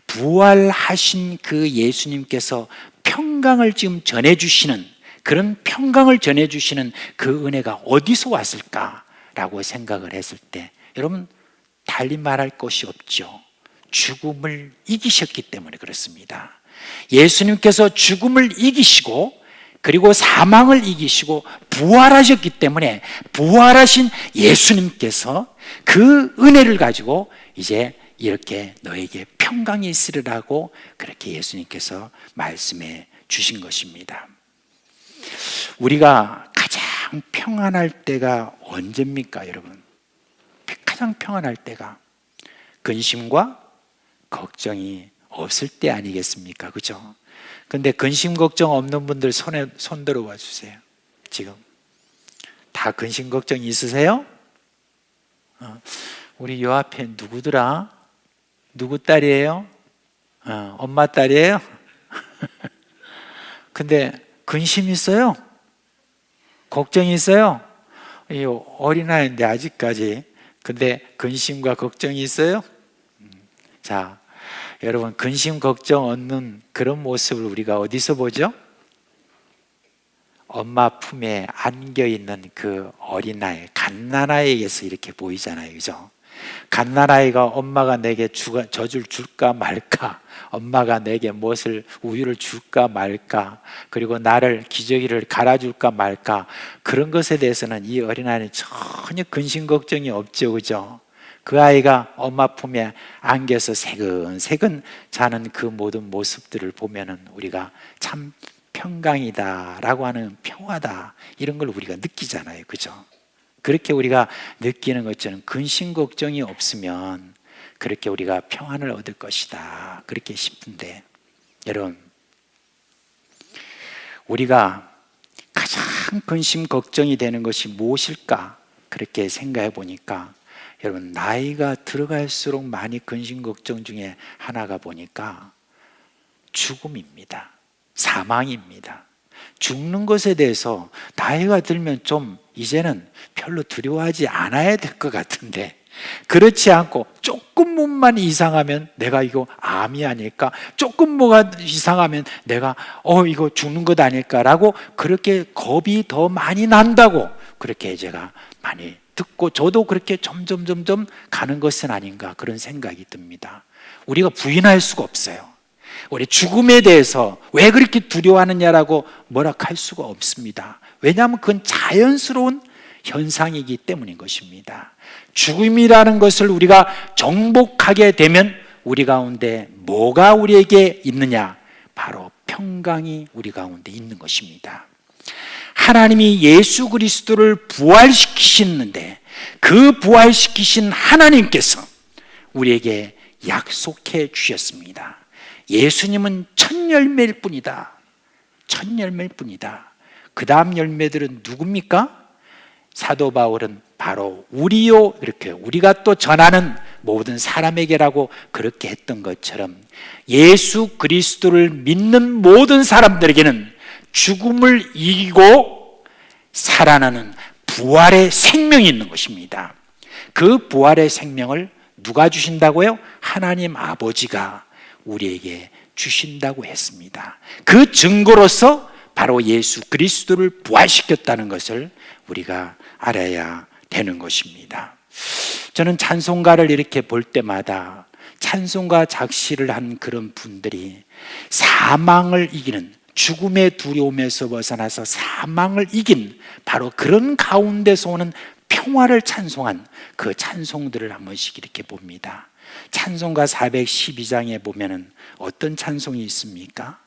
부활하신 그 예수님께서 평강을 지금 전해주시는, 그런 평강을 전해주시는 그 은혜가 어디서 왔을까라고 생각을 했을 때, 여러분 달리 말할 것이 없죠. 죽음을 이기셨기 때문에 그렇습니다. 예수님께서 죽음을 이기시고 그리고 사망을 이기시고 부활하셨기 때문에 부활하신 예수님께서 그 은혜를 가지고 이제 이렇게 너에게 평강이 있으리라고 그렇게 예수님께서 말씀해 주신 것입니다. 우리가 가장 평안할 때가 언제입니까, 여러분? 가장 평안할 때가 근심과 걱정이 없을 때 아니겠습니까? 그죠? 근데 근심 걱정 없는 분들 손 들어봐 주세요. 지금 다 근심 걱정이 있으세요? 우리 요 앞에 누구더라? 누구 딸이에요? 엄마 딸이에요? 근데 근심 있어요? 걱정이 있어요? 이 어린아이인데 아직까지. 근데 근심과 걱정이 있어요? 자, 여러분, 근심 걱정 없는 그런 모습을 우리가 어디서 보죠? 엄마 품에 안겨 있는 그 어린아이, 갓난아이에게서 이렇게 보이잖아요, 그죠? 갓난아이가 엄마가 내게 젖을 줄까 말까, 엄마가 내게 무엇을 우유를 줄까 말까, 그리고 나를 기저귀를 갈아줄까 말까, 그런 것에 대해서는 이 어린아이는 전혀 근심 걱정이 없죠, 그죠? 그 아이가 엄마 품에 안겨서 새근새근 자는 그 모든 모습들을 보면은 우리가 참 평강이다라고 하는 평화다, 이런 걸 우리가 느끼잖아요, 그죠? 그렇게 우리가 느끼는 것처럼 근심 걱정이 없으면 그렇게 우리가 평안을 얻을 것이다, 그렇게 싶은데, 여러분, 우리가 가장 근심 걱정이 되는 것이 무엇일까 그렇게 생각해 보니까, 여러분, 나이가 들어갈수록 많이 근심 걱정 중에 하나가 보니까 죽음입니다. 사망입니다. 죽는 것에 대해서 나이가 들면 좀 이제는 별로 두려워하지 않아야 될 것 같은데, 그렇지 않고 조금 몸만 이상하면 내가 이거 암이 아닐까, 조금 뭐가 이상하면 내가 이거 죽는 것 아닐까라고 그렇게 겁이 더 많이 난다고 그렇게 제가 많이 듣고, 저도 그렇게 점점 가는 것은 아닌가 그런 생각이 듭니다. 우리가 부인할 수가 없어요. 우리 죽음에 대해서 왜 그렇게 두려워하느냐라고 뭐라 할 수가 없습니다. 왜냐하면 그건 자연스러운 현상이기 때문인 것입니다. 죽음이라는 것을 우리가 정복하게 되면 우리 가운데 뭐가 우리에게 있느냐? 바로 평강이 우리 가운데 있는 것입니다. 하나님이 예수 그리스도를 부활시키시는데 그 부활시키신 하나님께서 우리에게 약속해 주셨습니다. 예수님은 첫 열매일 뿐이다. 첫 열매일 뿐이다. 그 다음 열매들은 누굽니까? 사도 바울은 바로 우리요, 이렇게 우리가 또 전하는 모든 사람에게라고 그렇게 했던 것처럼 예수 그리스도를 믿는 모든 사람들에게는 죽음을 이기고 살아나는 부활의 생명이 있는 것입니다. 그 부활의 생명을 누가 주신다고요? 하나님 아버지가 우리에게 주신다고 했습니다. 그 증거로서 바로 예수 그리스도를 부활시켰다는 것을 우리가 알아야 되는 것입니다. 저는 찬송가를 이렇게 볼 때마다 찬송가 작시를 한 그런 분들이 사망을 이기는, 죽음의 두려움에서 벗어나서 사망을 이긴 바로 그런 가운데서 오는 평화를 찬송한 그 찬송들을 한 번씩 이렇게 봅니다. 찬송가 412장에 보면은 어떤 찬송이 있습니까?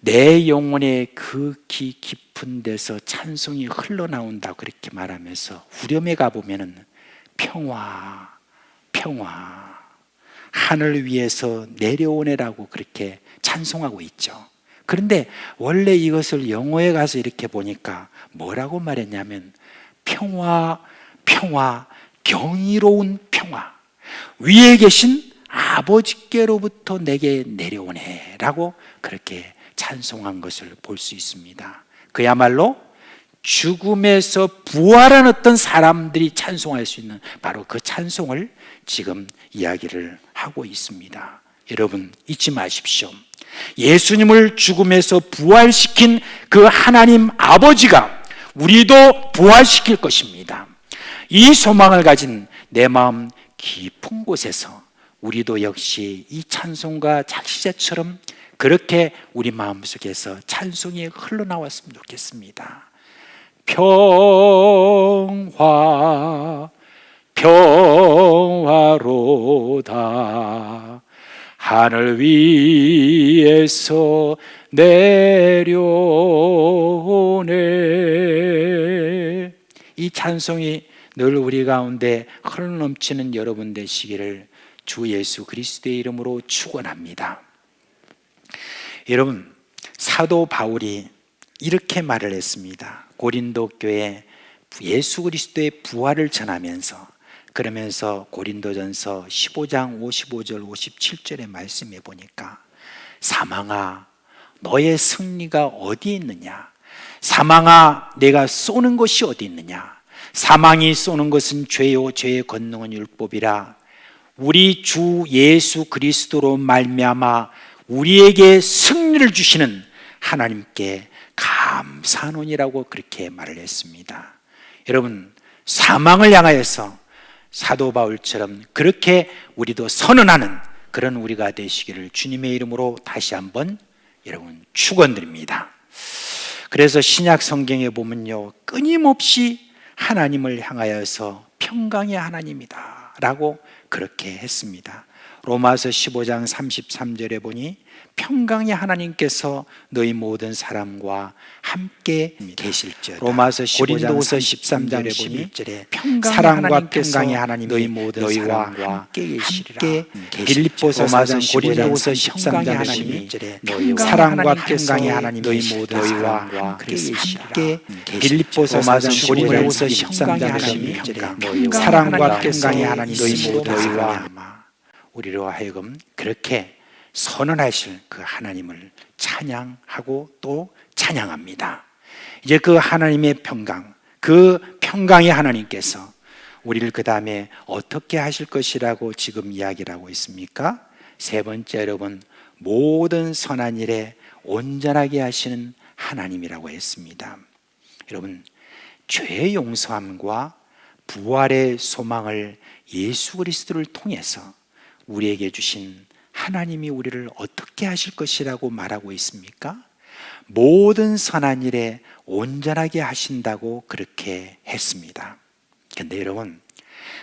내 영혼의 그 깊은 데서 찬송이 흘러나온다 그렇게 말하면서 후렴에 가보면은 평화 하늘 위에서 내려오네라고 그렇게 찬송하고 있죠. 그런데 원래 이것을 영어에 가서 이렇게 보니까 뭐라고 말했냐면 평화 경이로운 평화, 위에 계신 아버지께로부터 내게 내려오네 라고 그렇게 찬송한 것을 볼 수 있습니다. 그야말로 죽음에서 부활한 어떤 사람들이 찬송할 수 있는 바로 그 찬송을 지금 이야기를 하고 있습니다. 여러분, 잊지 마십시오. 예수님을 죽음에서 부활시킨 그 하나님 아버지가 우리도 부활시킬 것입니다. 이 소망을 가진 내 마음 깊은 곳에서 우리도 역시 이 찬송가 작시자처럼 그렇게 우리 마음속에서 찬송이 흘러나왔으면 좋겠습니다. 평화 평화로다 하늘 위에서 내려오네. 이 찬송이 늘 우리 가운데 흘러넘치는 여러분 되시기를 주 예수 그리스도의 이름으로 축원합니다. 여러분, 사도 바울이 이렇게 말을 했습니다. 고린도 교회에 예수 그리스도의 부활을 전하면서, 그러면서 고린도전서 15장 55절 57절의 말씀에 보니까 사망아 너의 승리가 어디 있느냐, 사망아 내가 쏘는 것이 어디 있느냐, 사망이 쏘는 것은 죄요 죄의 권능은 율법이라 우리 주 예수 그리스도로 말미암아 우리에게 승리를 주시는 하나님께 감사하노니라고 그렇게 말을 했습니다. 여러분, 사망을 향하여서 사도 바울처럼 그렇게 우리도 선언하는 그런 우리가 되시기를 주님의 이름으로 다시 한번 여러분 축원드립니다. 그래서 신약 성경에 보면요, 끊임없이 하나님을 향하여서 평강의 하나님이다 라고 그렇게 했습니다. 로마서 15장 33절에 보니 평강의 하나님께서 너희 모든 사람과 함께 계실지어다. 로마서 15장 13절에 보니 사랑과 평강의 하나님 너희 모든 너희와 함께 계시리라. 빌립보서 4장 고린도후서 13장 하나님이 사랑과 평강의 하나님 너희 모든 너희와 함께 계시리라. 빌립보서 4장 고린도후서 13장 하나님이 사랑과 평강의 하나님 너희 모든 너희와 우리로 하여금 그렇게 선언하실 그 하나님을 찬양하고 또 찬양합니다. 이제 그 하나님의 평강, 그 평강의 하나님께서 우리를 그 다음에 어떻게 하실 것이라고 지금 이야기를 하고 있습니까? 세 번째, 여러분, 모든 선한 일에 온전하게 하시는 하나님이라고 했습니다. 여러분, 죄의 용서함과 부활의 소망을 예수 그리스도를 통해서 우리에게 주신 하나님이 우리를 어떻게 하실 것이라고 말하고 있습니까? 모든 선한 일에 온전하게 하신다고 그렇게 했습니다. 그런데 여러분,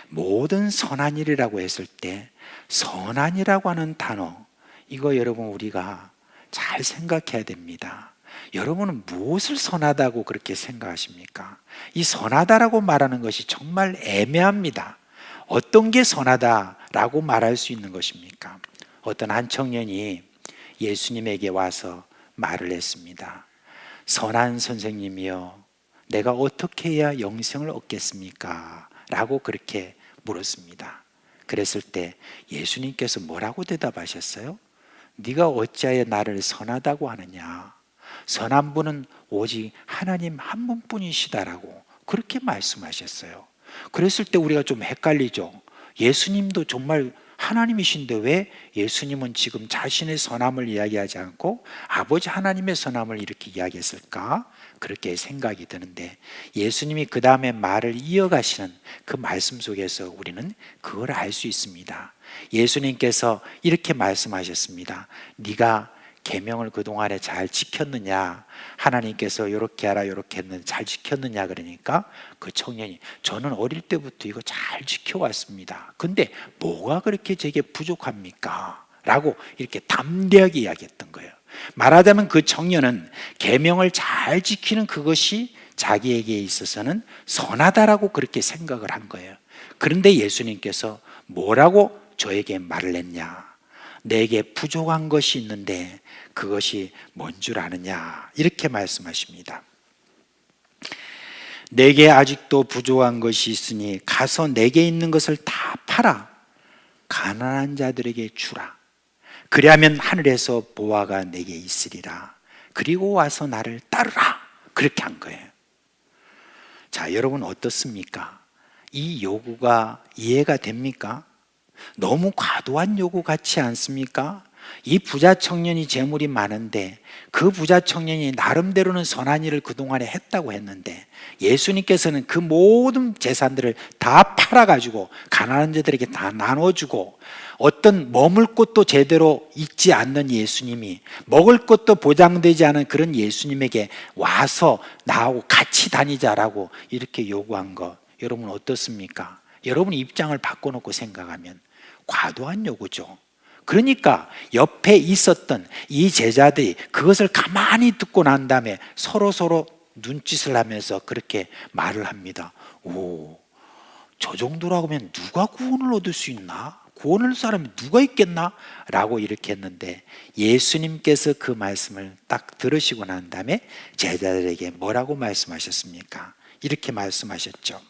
모든 선한 일이라고 했을 때 선한이라고 하는 단어, 이거 여러분 우리가 잘 생각해야 됩니다. 여러분은 무엇을 선하다고 그렇게 생각하십니까? 이 선하다라고 말하는 것이 정말 애매합니다. 어떤 게 선하다라고 말할 수 있는 것입니까? 어떤 한 청년이 예수님에게 와서 말을 했습니다. 선한 선생님이여, 내가 어떻게 해야 영생을 얻겠습니까? 라고 그렇게 물었습니다. 그랬을 때 예수님께서 뭐라고 대답하셨어요? 네가 어찌하여 나를 선하다고 하느냐? 선한 분은 오직 하나님 한 분뿐이시다라고 그렇게 말씀하셨어요. 그랬을 때 우리가 좀 헷갈리죠. 예수님도 정말 하나님이신데 왜 예수님은 지금 자신의 선함을 이야기하지 않고 아버지 하나님의 선함을 이렇게 이야기했을까? 그렇게 생각이 드는데, 예수님이 그 다음에 말을 이어가시는 그 말씀 속에서 우리는 그걸 알 수 있습니다. 예수님께서 이렇게 말씀하셨습니다. 네가 계명을 그동안에 잘 지켰느냐? 하나님께서 이렇게 하라 이렇게 했는데 잘 지켰느냐? 그러니까 그 청년이 저는 어릴 때부터 이거 잘 지켜왔습니다. 근데 뭐가 그렇게 제게 부족합니까? 라고 이렇게 담대하게 이야기했던 거예요. 말하자면 그 청년은 계명을 잘 지키는 그것이 자기에게 있어서는 선하다라고 그렇게 생각을 한 거예요. 그런데 예수님께서 뭐라고 저에게 말을 했냐? 내게 부족한 것이 있는데 그것이 뭔 줄 아느냐? 이렇게 말씀하십니다. 내게 아직도 부족한 것이 있으니 가서 내게 있는 것을 다 팔아 가난한 자들에게 주라. 그리하면 하늘에서 보화가 내게 있으리라. 그리고 와서 나를 따르라. 그렇게 한 거예요. 자, 여러분 어떻습니까? 이 요구가 이해가 됩니까? 너무 과도한 요구 같지 않습니까? 이 부자 청년이 재물이 많은데 그 부자 청년이 나름대로는 선한 일을 그동안에 했다고 했는데 예수님께서는 그 모든 재산들을 다 팔아가지고 가난한 자들에게 다 나눠주고 어떤 머물 곳도 제대로 있지 않는 예수님이 먹을 것도 보장되지 않은 그런 예수님에게 와서 나하고 같이 다니자라고 이렇게 요구한 거 여러분 어떻습니까? 여러분 입장을 바꿔놓고 생각하면 과도한 요구죠. 그러니까 옆에 있었던 이 제자들이 그것을 가만히 듣고 난 다음에 서로 눈짓을 하면서 그렇게 말을 합니다. 오, 저 정도라고 하면 누가 구원을 얻을 수 있나? 구원을 얻을 사람이 누가 있겠나? 라고 이렇게 했는데 예수님께서 그 말씀을 딱 들으시고 난 다음에 제자들에게 뭐라고 말씀하셨습니까? 이렇게 말씀하셨죠.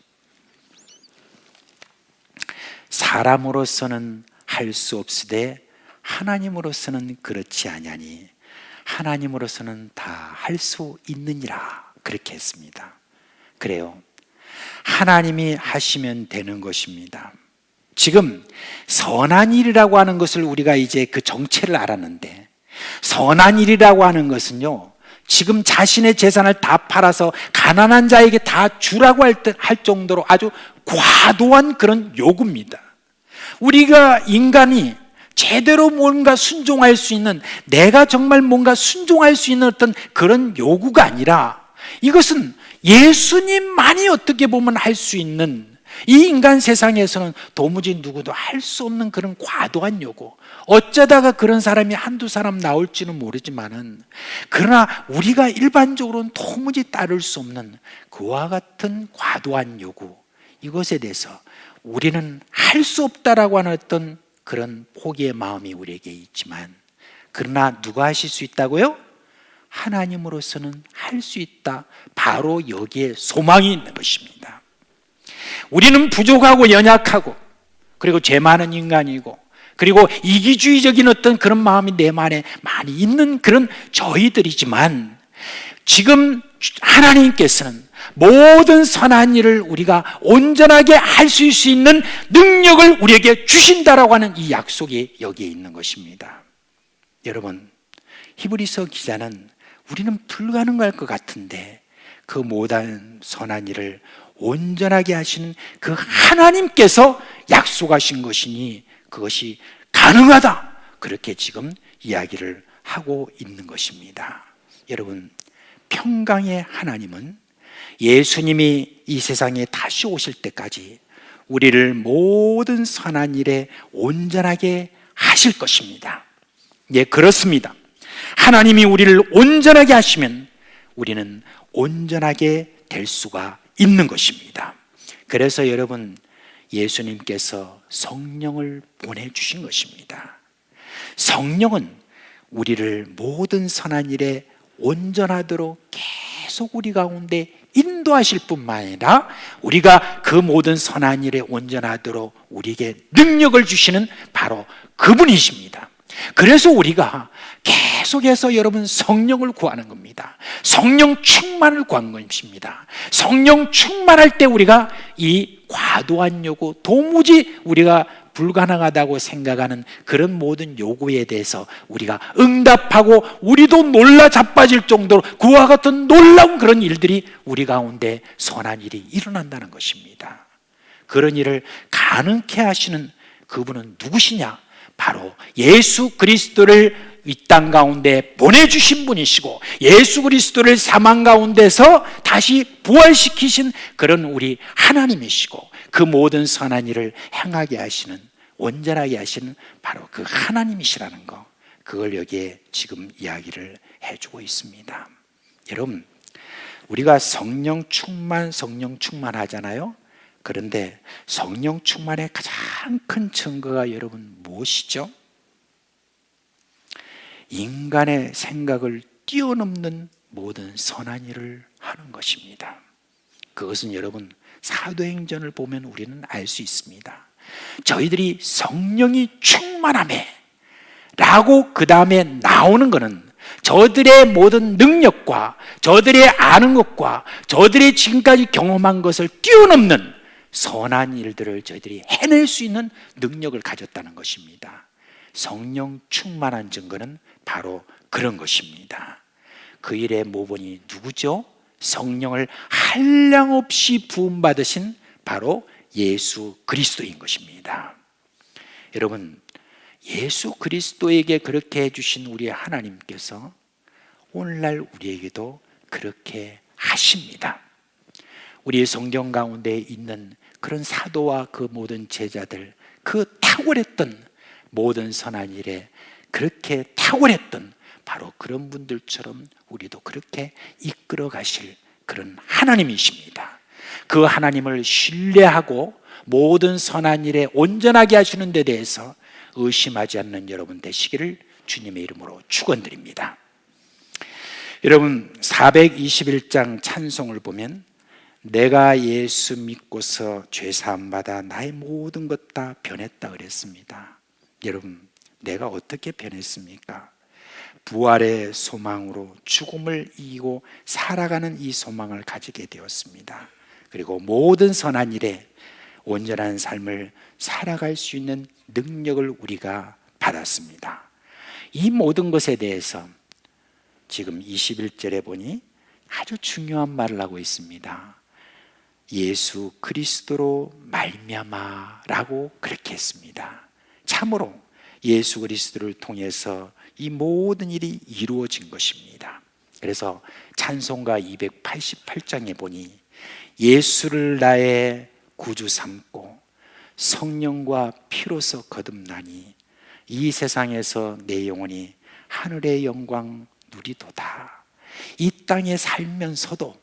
사람으로서는 할 수 없으되 하나님으로서는 그렇지 아니하니 하나님으로서는 다 할 수 있느니라 그렇게 했습니다. 그래요. 하나님이 하시면 되는 것입니다. 지금 선한 일이라고 하는 것을 우리가 이제 그 정체를 알았는데 선한 일이라고 하는 것은요 지금 자신의 재산을 다 팔아서 가난한 자에게 다 주라고 할 정도로 아주 과도한 그런 요구입니다. 우리가 인간이 제대로 뭔가 순종할 수 있는 내가 정말 뭔가 순종할 수 있는 어떤 그런 요구가 아니라 이것은 예수님만이 어떻게 보면 할 수 있는 이 인간 세상에서는 도무지 누구도 할 수 없는 그런 과도한 요구 어쩌다가 그런 사람이 한두 사람 나올지는 모르지만은 그러나 우리가 일반적으로는 도무지 따를 수 없는 그와 같은 과도한 요구 이것에 대해서 우리는 할 수 없다라고 하는 어떤 그런 포기의 마음이 우리에게 있지만 그러나 누가 하실 수 있다고요? 하나님으로서는 할 수 있다. 바로 여기에 소망이 있는 것입니다. 우리는 부족하고 연약하고 그리고 죄 많은 인간이고 그리고 이기주의적인 어떤 그런 마음이 내 안에 많이 있는 그런 저희들이지만 지금 하나님께서는 모든 선한 일을 우리가 온전하게 할 수 있는 능력을 우리에게 주신다라고 하는 이 약속이 여기에 있는 것입니다. 여러분, 히브리서 기자는 우리는 불가능할 것 같은데 그 모든 선한 일을 온전하게 하시는 그 하나님께서 약속하신 것이니 그것이 가능하다. 그렇게 지금 이야기를 하고 있는 것입니다. 여러분, 평강의 하나님은 예수님이 이 세상에 다시 오실 때까지 우리를 모든 선한 일에 온전하게 하실 것입니다. 예, 그렇습니다. 하나님이 우리를 온전하게 하시면 우리는 온전하게 될 수가 있는 것입니다. 그래서 여러분, 예수님께서 성령을 보내주신 것입니다. 성령은 우리를 모든 선한 일에 온전하도록 계속 우리 가운데 인도하실 뿐만 아니라 우리가 그 모든 선한 일에 온전하도록 우리에게 능력을 주시는 바로 그분이십니다. 그래서 우리가 계속해서 여러분 성령을 구하는 겁니다. 성령 충만을 구하는 것입니다. 성령 충만할 때 우리가 이 과도한 요구, 도무지 우리가 불가능하다고 생각하는 그런 모든 요구에 대해서 우리가 응답하고 우리도 놀라 자빠질 정도로 그와 같은 놀라운 그런 일들이 우리 가운데 선한 일이 일어난다는 것입니다. 그런 일을 가능케 하시는 그분은 누구시냐? 바로 예수 그리스도를 이 땅 가운데 보내주신 분이시고 예수 그리스도를 사망 가운데서 다시 부활시키신 그런 우리 하나님이시고 그 모든 선한 일을 행하게 하시는 온전하게 하시는 바로 그 하나님이시라는 거 그걸 여기에 지금 이야기를 해주고 있습니다. 여러분 우리가 성령 충만 하잖아요. 그런데 성령 충만의 가장 큰 증거가 여러분 무엇이죠? 인간의 생각을 뛰어넘는 모든 선한 일을 하는 것입니다. 그것은 여러분 사도행전을 보면 우리는 알 수 있습니다. 저희들이 성령이 충만하매 라고 그 다음에 나오는 것은 저들의 모든 능력과 저들의 아는 것과 저들의 지금까지 경험한 것을 뛰어넘는 선한 일들을 저희들이 해낼 수 있는 능력을 가졌다는 것입니다. 성령 충만한 증거는 바로 그런 것입니다. 그 일의 모본이 누구죠? 성령을 한량없이 부음받으신 바로 예수 그리스도인 것입니다. 여러분, 예수 그리스도에게 그렇게 해주신 우리 하나님께서 오늘날 우리에게도 그렇게 하십니다. 우리 성경 가운데 있는 그런 사도와 그 모든 제자들, 그 탁월했던 모든 선한 일에 그렇게 탁월했던 바로 그런 분들처럼 우리도 그렇게 이끌어 가실 그런 하나님이십니다. 그 하나님을 신뢰하고 모든 선한 일에 온전하게 하시는 데 대해서 의심하지 않는 여러분 되시기를 주님의 이름으로 축원드립니다. 여러분, 421장 찬송을 보면 내가 예수 믿고서 죄사함 받아 나의 모든 것 다 변했다 그랬습니다. 여러분, 내가 어떻게 변했습니까? 부활의 소망으로 죽음을 이기고 살아가는 이 소망을 가지게 되었습니다. 그리고 모든 선한 일에 온전한 삶을 살아갈 수 있는 능력을 우리가 받았습니다. 이 모든 것에 대해서 지금 21절에 보니 아주 중요한 말을 하고 있습니다. 예수 그리스도로 말미암아라고 그렇게 했습니다. 참으로 예수 그리스도를 통해서 이 모든 일이 이루어진 것입니다. 그래서 찬송가 288장에 보니 예수를 나의 구주 삼고 성령과 피로서 거듭나니 이 세상에서 내 영혼이 하늘의 영광 누리도다. 이 땅에 살면서도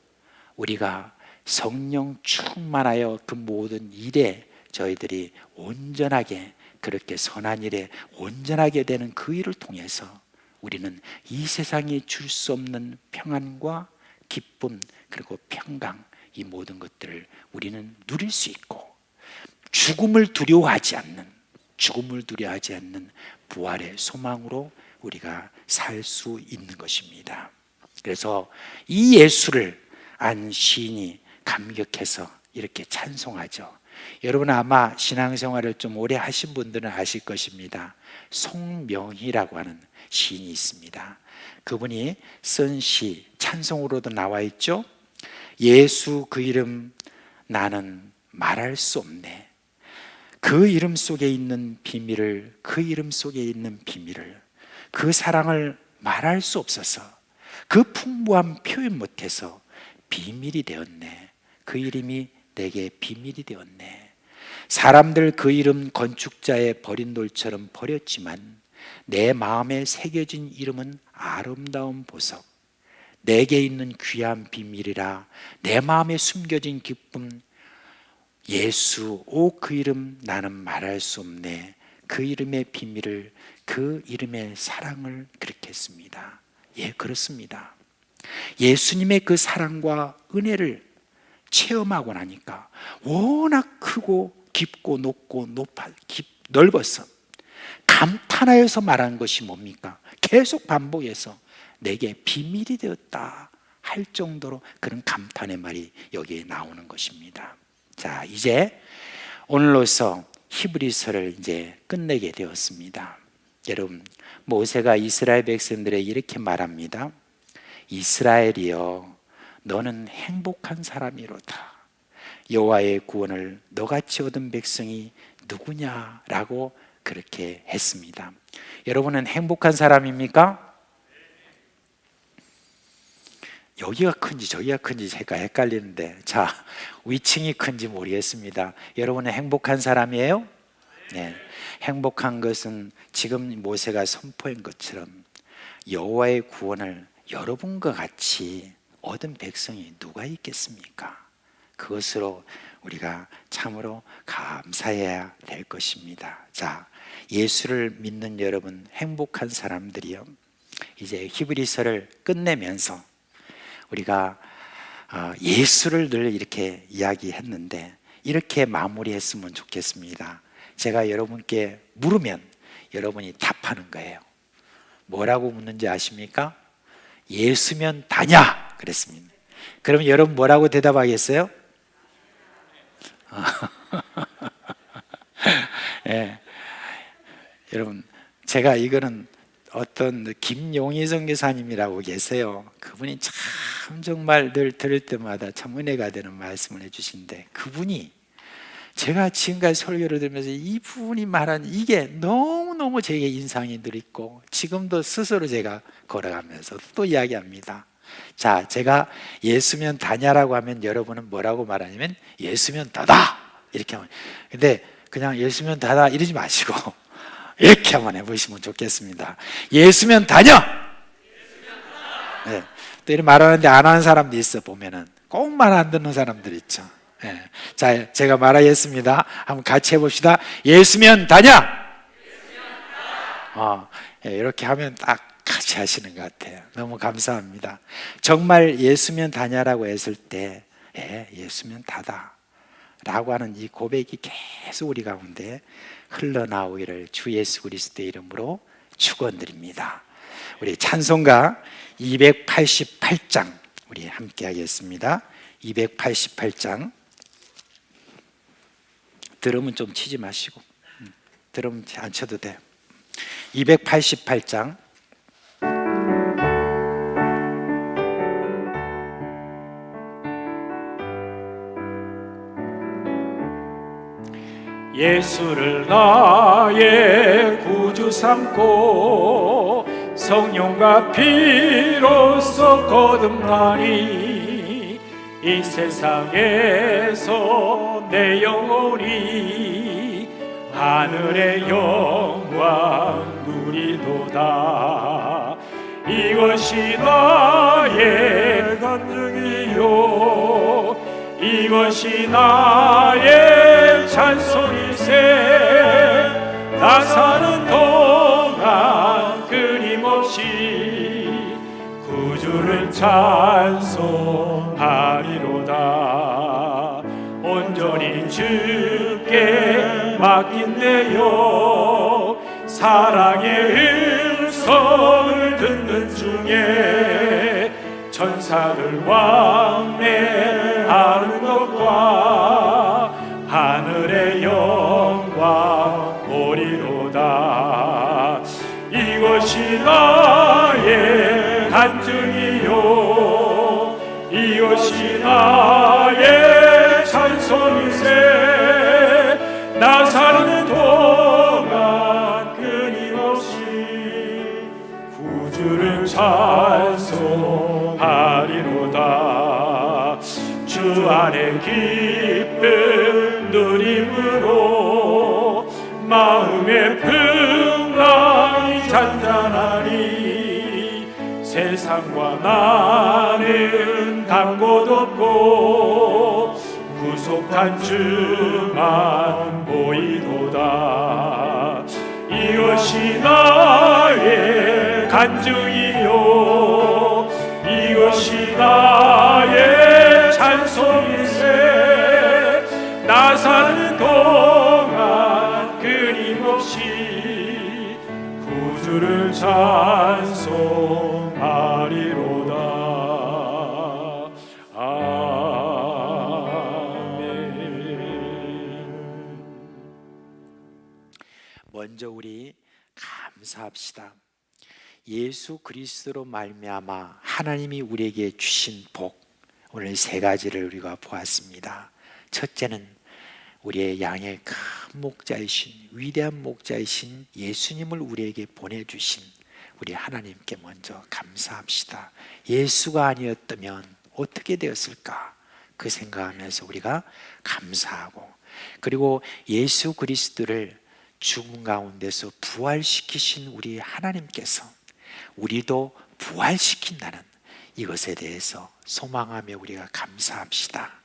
우리가 성령 충만하여 그 모든 일에 저희들이 온전하게 그렇게 선한 일에 온전하게 되는 그 일을 통해서 우리는 이 세상이 줄 수 없는 평안과 기쁨 그리고 평강 이 모든 것들을 우리는 누릴 수 있고 죽음을 두려워하지 않는 부활의 소망으로 우리가 살 수 있는 것입니다. 그래서 이 예수를 안 시인이 감격해서 이렇게 찬송하죠. 여러분 아마 신앙생활을 좀 오래 하신 분들은 아실 것입니다. 송명희라고 하는 시인이 있습니다. 그분이 쓴 시 찬송으로도 나와 있죠. 예수 그 이름 나는 말할 수 없네. 그 이름 속에 있는 비밀을 그 사랑을 말할 수 없어서 그 풍부한 표현 못해서 비밀이 되었네. 그 이름이 내게 비밀이 되었네. 사람들 그 이름 건축자의 버린 돌처럼 버렸지만 내 마음에 새겨진 이름은 아름다운 보석. 내게 있는 귀한 비밀이라 내 마음에 숨겨진 기쁨. 예수 오 그 이름 나는 말할 수 없네. 그 이름의 비밀을 그 이름의 사랑을 그렇게 했습니다. 예, 그렇습니다. 예수님의 그 사랑과 은혜를 체험하고 나니까 워낙 크고 깊고 높고 넓어서 감탄하여서 말하는 것이 뭡니까? 계속 반복해서 내게 비밀이 되었다 할 정도로 그런 감탄의 말이 여기에 나오는 것입니다. 자, 이제 오늘로서 히브리서를 이제 끝내게 되었습니다. 여러분, 모세가 이스라엘 백성들에게 이렇게 말합니다. 이스라엘이여, 너는 행복한 사람이로다. 여호와의 구원을 너같이 얻은 백성이 누구냐라고 그렇게 했습니다. 여러분은 행복한 사람입니까? 여기가 큰지 저기가 큰지 제가 헷갈리는데, 자, 위층이 큰지 모르겠습니다. 여러분은 행복한 사람이에요? 네. 행복한 것은 지금 모세가 선포한 것처럼 여호와의 구원을 여러분과 같이 얻은 백성이 누가 있겠습니까? 그것으로 우리가 참으로 감사해야 될 것입니다. 자, 예수를 믿는 여러분 행복한 사람들이요, 이제 히브리서를 끝내면서 우리가 예수를 늘 이렇게 이야기했는데 이렇게 마무리했으면 좋겠습니다. 제가 여러분께 물으면 여러분이 답하는 거예요. 뭐라고 묻는지 아십니까? 예수면 다냐? 그랬습니다. 그럼 여러분 뭐라고 대답하겠어요? 네. 여러분, 제가 이거는 어떤 김용희 선교사님이라고 계세요. 그분이 참 정말 늘 들을 때마다 참 은혜가 되는 말씀을 해주신데, 그분이 제가 지금까지 설교를 들으면서 이분이 말한 이게 너무너무 제게 인상이 늘 있고, 지금도 스스로 제가 걸어가면서 또 이야기합니다. 자, 제가 예수면 다냐라고 하면 여러분은 뭐라고 말하냐면 예수면 다다 이렇게 하면, 근데 그냥 예수면 다다 이러지 마시고 이렇게 한번 해보시면 좋겠습니다. 예수면 다녀. 네. 또 이렇게 말하는데 안 하는 사람도 있어. 보면은 꼭 말 안 듣는 사람들 있죠. 네. 자, 제가 말하겠습니다. 한번 같이 해봅시다. 예수면 다녀. 네, 이렇게 하면 딱 같이 하시는 것 같아요. 너무 감사합니다. 정말 예수면 다냐라고 했을 때, 예수면 다다 라고 하는 이 고백이 계속 우리 가운데 흘러나오기를 주 예수 그리스도의 이름으로 축원드립니다. 우리 찬송가 288장 우리 함께 하겠습니다. 288장. 드럼은 좀 치지 마시고, 드럼 안 쳐도 돼요. 288장. 예수를 나의 구주 삼고 성령과 피로써 거듭나니 이 세상에서 내 영혼이 하늘의 영광 누리도다. 이것이 나의 간증이요 이것이 나의 찬송이세. 나 사는 동안 끊임없이 구주를 찬송하리로다. 온전히 주께 맡긴대요. 사랑의 음성을 듣는 중에 천사들 왕래하는 것과 하늘의 영광 보리로다. 이것이 나의 간증이요 이것이 나의 찬송이세. 나 사는 동안 끊임없이 구주를 찬송하리로다. 주 안에 기쁨 누림으로 마음의 풍랑이 잔잔하니 세상과 나는 간 곳 없고 구속한 주만 보이도다. 이것이 나의 간증이요 이것이 나의 찬송이세. 나 사는 동안 끊임없이 구주를 찬송하리로다. 먼저 우리 감사합시다. 예수 그리스도로 말미암아 하나님이 우리에게 주신 복, 오늘 세 가지를 우리가 보았습니다. 첫째는 우리의 양의 큰 목자이신 위대한 목자이신 예수님을 우리에게 보내주신 우리 하나님께 먼저 감사합시다. 예수가 아니었다면 어떻게 되었을까? 그 생각하면서 우리가 감사하고, 그리고 예수 그리스도를 죽음 가운데서 부활시키신 우리 하나님께서 우리도 부활시킨다는 이것에 대해서 소망하며 우리가 감사합시다.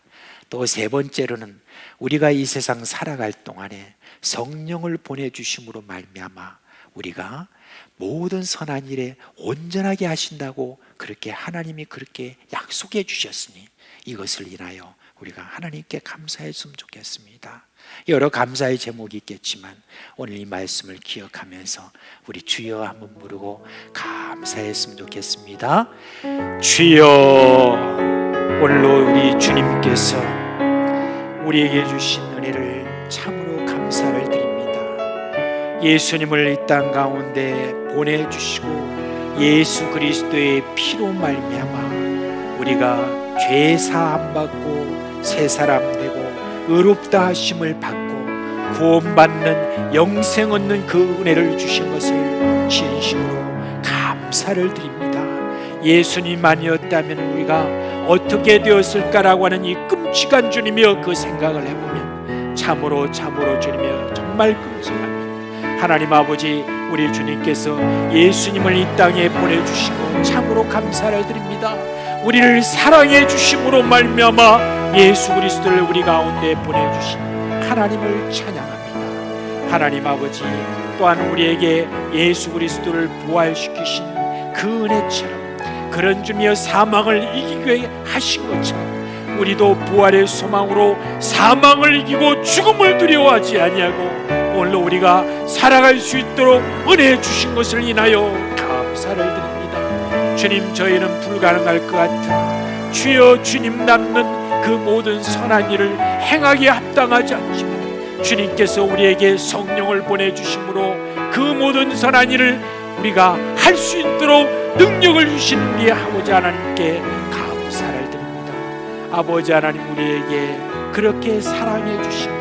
또 세 번째로는 우리가 이 세상 살아갈 동안에 성령을 보내주심으로 말미암아 우리가 모든 선한 일에 온전하게 하신다고 그렇게 하나님이 그렇게 약속해 주셨으니 이것을 인하여 우리가 하나님께 감사했으면 좋겠습니다. 여러 감사의 제목이 있겠지만 오늘 이 말씀을 기억하면서 우리 주여 한번 부르고 감사했으면 좋겠습니다. 주여, 오늘로 우리 주님께서 우리에게 주신 은혜를 참으로 감사를 드립니다. 예수님을 이 땅 가운데 보내주시고 예수 그리스도의 피로 말미암아 우리가 죄 사함 받고 새 사람 되고 의롭다 하심을 받고 구원받는 영생 얻는 그 은혜를 주신 것을 진심으로 감사를 드립니다. 예수님 아니었다면 우리가 어떻게 되었을까라고 하는 이 끔찍한 주님이여, 그 생각을 해보면 참으로 주님이여 정말 끔찍합니다. 하나님 아버지, 우리 주님께서 예수님을 이 땅에 보내주시고 참으로 감사를 드립니다. 우리를 사랑해 주심으로 말미암아 예수 그리스도를 우리 가운데 보내주신 하나님을 찬양합니다. 하나님 아버지, 또한 우리에게 예수 그리스도를 부활시키신 그 은혜처럼 그런 주님의 사망을 이기게 하신 것처럼 우리도 부활의 소망으로 사망을 이기고 죽음을 두려워하지 아니하고 오늘로 우리가 살아갈 수 있도록 은혜 주신 것을 인하여 감사를 드립니다. 주님, 저희는 불가능할 것 같은 주여 주님 남는 그 모든 선한 일을 행하기에 합당하지 않지만 주님께서 우리에게 성령을 보내주심으로 그 모든 선한 일을 우리가 할 수 있도록 능력을 주신 우리의 아버지 하나님께 감사를 드립니다. 아버지 하나님, 우리에게 그렇게 사랑해 주시고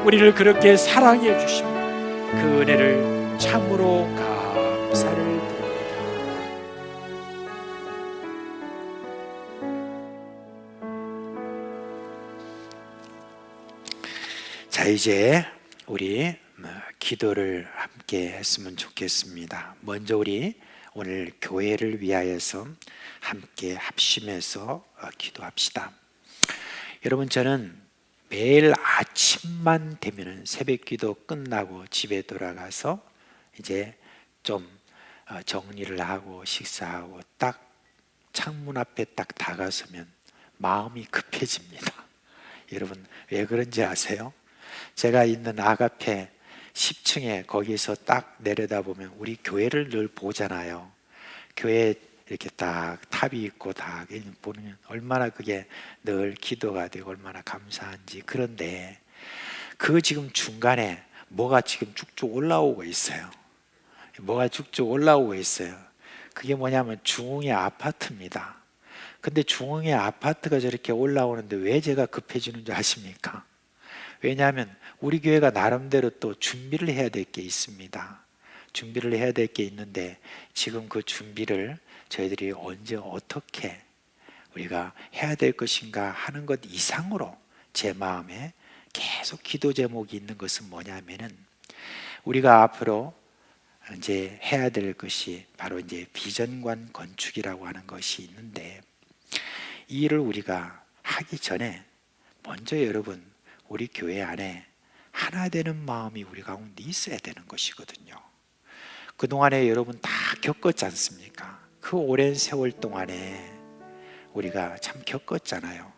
우리를 그렇게 사랑해 주시고 그 은혜를 참으로 감사를 드립니다. 자, 이제 우리 기도를 함께 했으면 좋겠습니다. 먼저 우리 오늘 교회를 위하여서 함께 합심해서 기도합시다. 여러분, 저는 매일 아침만 되면 새벽기도 끝나고 집에 돌아가서 이제 좀 정리를 하고 식사하고 딱 창문 앞에 딱 다가서면 마음이 급해집니다. 여러분, 왜 그런지 아세요? 제가 있는 아가페 10층에 거기서 딱 내려다보면 우리 교회를 늘 보잖아요. 교회 이렇게 딱 탑이 있고 다 보면 얼마나 그게 늘 기도가 되고 얼마나 감사한지. 그런데 그 지금 중간에 뭐가 지금 쭉쭉 올라오고 있어요. 뭐가 쭉쭉 올라오고 있어요. 그게 뭐냐면 중흥의 아파트입니다. 근데 중흥의 아파트가 저렇게 올라오는데 왜 제가 급해지는 줄 아십니까? 왜냐하면 우리 교회가 나름대로 또 준비를 해야 될 게 있습니다. 준비를 해야 될 게 있는데 지금 그 준비를 저희들이 언제 어떻게 우리가 해야 될 것인가 하는 것 이상으로 제 마음에 계속 기도 제목이 있는 것은 뭐냐면은 우리가 앞으로 이제 해야 될 것이 바로 이제 비전관 건축이라고 하는 것이 있는데, 이 일을 우리가 하기 전에 먼저 여러분, 우리 교회 안에 하나 되는 마음이 우리 가운데 있어야 되는 것이거든요. 그동안에 여러분 다 겪었지 않습니까? 그 오랜 세월 동안에 우리가 참 겪었잖아요.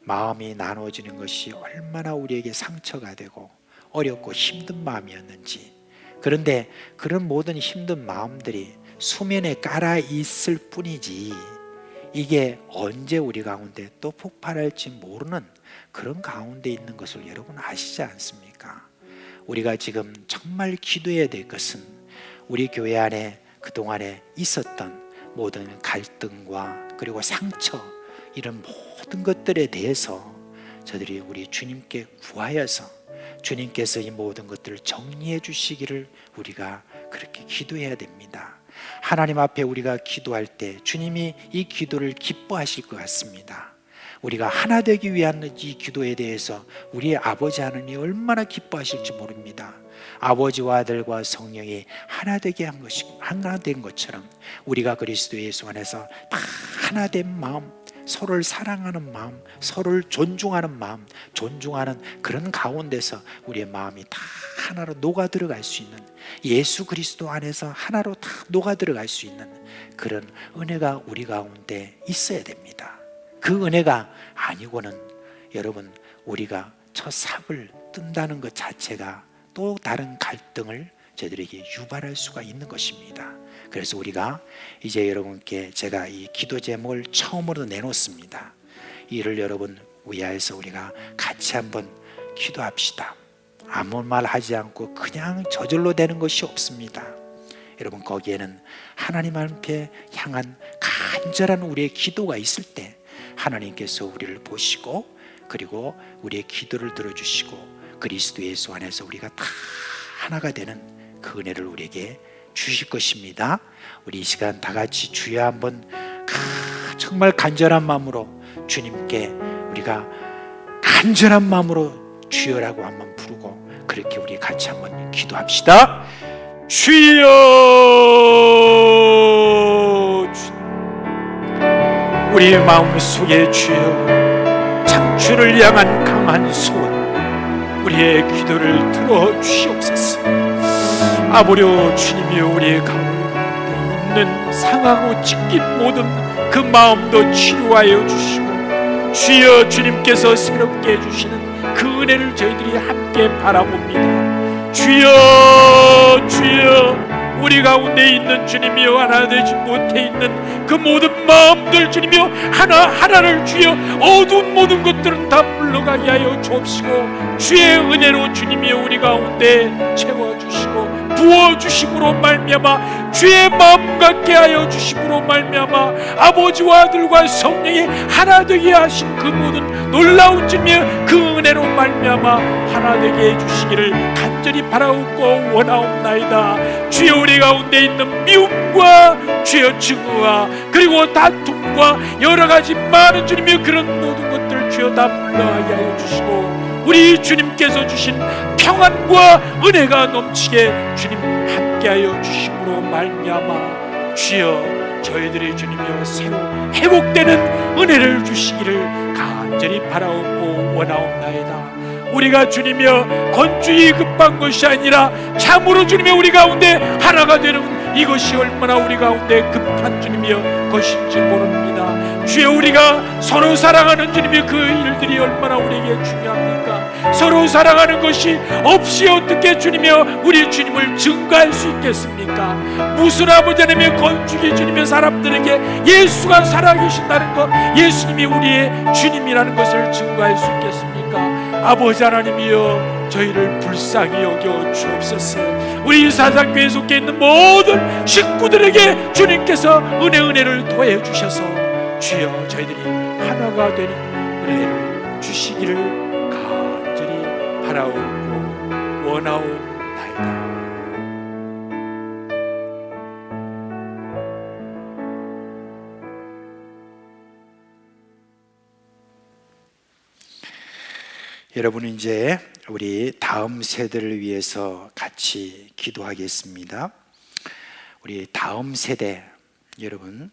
마음이 나눠지는 것이 얼마나 우리에게 상처가 되고 어렵고 힘든 마음이었는지. 그런데 그런 모든 힘든 마음들이 수면에 깔아 있을 뿐이지 이게 언제 우리 가운데 또 폭발할지 모르는 그런 가운데 있는 것을 여러분 아시지 않습니까? 우리가 지금 정말 기도해야 될 것은 우리 교회 안에 그동안에 있었던 모든 갈등과 그리고 상처, 이런 모든 것들에 대해서 저들이 우리 주님께 구하여서 주님께서 이 모든 것들을 정리해 주시기를 우리가 그렇게 기도해야 됩니다. 하나님 앞에 우리가 기도할 때 주님이 이 기도를 기뻐하실 것 같습니다. 우리가 하나 되기 위한 이 기도에 대해서 우리의 아버지 하나님이 얼마나 기뻐하실지 모릅니다. 아버지와 아들과 성령이 하나 되게 한 것이 하나 된 것처럼 우리가 그리스도 예수 안에서 다 하나 된 마음, 서로를 사랑하는 마음, 서로를 존중하는 마음, 존중하는 그런 가운데서 우리의 마음이 다 하나로 녹아 들어갈 수 있는, 예수 그리스도 안에서 하나로 다 녹아 들어갈 수 있는 그런 은혜가 우리 가운데 있어야 됩니다. 그 은혜가 아니고는 여러분, 우리가 첫 삽을 뜬다는 것 자체가 또 다른 갈등을 저희들에게 유발할 수가 있는 것입니다. 그래서 우리가 이제 여러분께 제가 이 기도 제목을 처음으로 내놓습니다. 이를 여러분 위하여서 우리가 같이 한번 기도합시다. 아무 말 하지 않고 그냥 저절로 되는 것이 없습니다. 여러분, 거기에는 하나님 앞에 향한 간절한 우리의 기도가 있을 때 하나님께서 우리를 보시고 그리고 우리의 기도를 들어주시고 그리스도 예수 안에서 우리가 다 하나가 되는 그 은혜를 우리에게 주실 것입니다. 우리 이 시간 다 같이 주여 한번 정말 간절한 마음으로 주님께 우리가 간절한 마음으로 주여라고 한번 부르고 그렇게 우리 같이 한번 기도합시다. 주여, 우리의 마음속에 주여 창조를 향한 강한 소원, 우리의 기도를 들어주시옵소서. 아버려 주님이여, 우리의 가운데 있는 상하고 찢긴 모든 그 마음도 치료하여 주시고 주여, 주님께서 새롭게 해주시는 그 은혜를 저희들이 함께 바라봅니다. 주여, 주여, 우리 가운데 있는 주님이여, 하나 되지 못해 있는 그 모든 마음들 주님이여, 하나하나를 주여 어두운 모든 것들은 다 물러가게 하여 주옵시고 주의 은혜로 주님이여 우리 가운데 채워주시고 부어주심으로 말미암아 주의 마음 같게 하여 주심으로 말미암아 아버지와 아들과 성령이 하나 되게 하신 그 모든 놀라운 주님의 그 은혜로 말미암아 하나 되게 해주시기를 간절히 바라옵고 원하옵나이다. 주여, 우리 가운데 있는 미움과 주여 증오와 그리고 다툼과 여러가지 많은 주님의 그런 모든 것들 주여 다 물러가게 하여 주시고 우리 주님께서 주신 평안과 은혜가 넘치게 주님 함께하여 주심으로 말미암아 주여 저희들의 주님이여 새로 회복되는 은혜를 주시기를 간절히 바라옵고 원하옵나이다. 우리가 주님이여 건축이 급한 것이 아니라 참으로 주님이여 우리 가운데 하나가 되는 이것이 얼마나 우리 가운데 급한 주님이여 것인지 모릅니다. 주여, 우리가 서로 사랑하는 주님의 그 일들이 얼마나 우리에게 중요합니까? 서로 사랑하는 것이 없이 어떻게 주님이여 우리 주님을 증거할 수 있겠습니까? 무슨 아버지 하나님의 건축이 주님의 사람들에게 예수가 살아계신다는 것, 예수님이 우리의 주님이라는 것을 증거할 수 있겠습니까? 아버지 하나님이여, 저희를 불쌍히 여겨 주옵소서. 우리 사상교회에 속해 있는 모든 식구들에게 주님께서 은혜를 더해 주셔서 주여 저희들이 하나가 되는 은혜를 주시기를 간절히 바라옵고 원하옵나이다. 여러분, 이제 우리 다음 세대를 위해서 같이 기도하겠습니다. 우리 다음 세대 여러분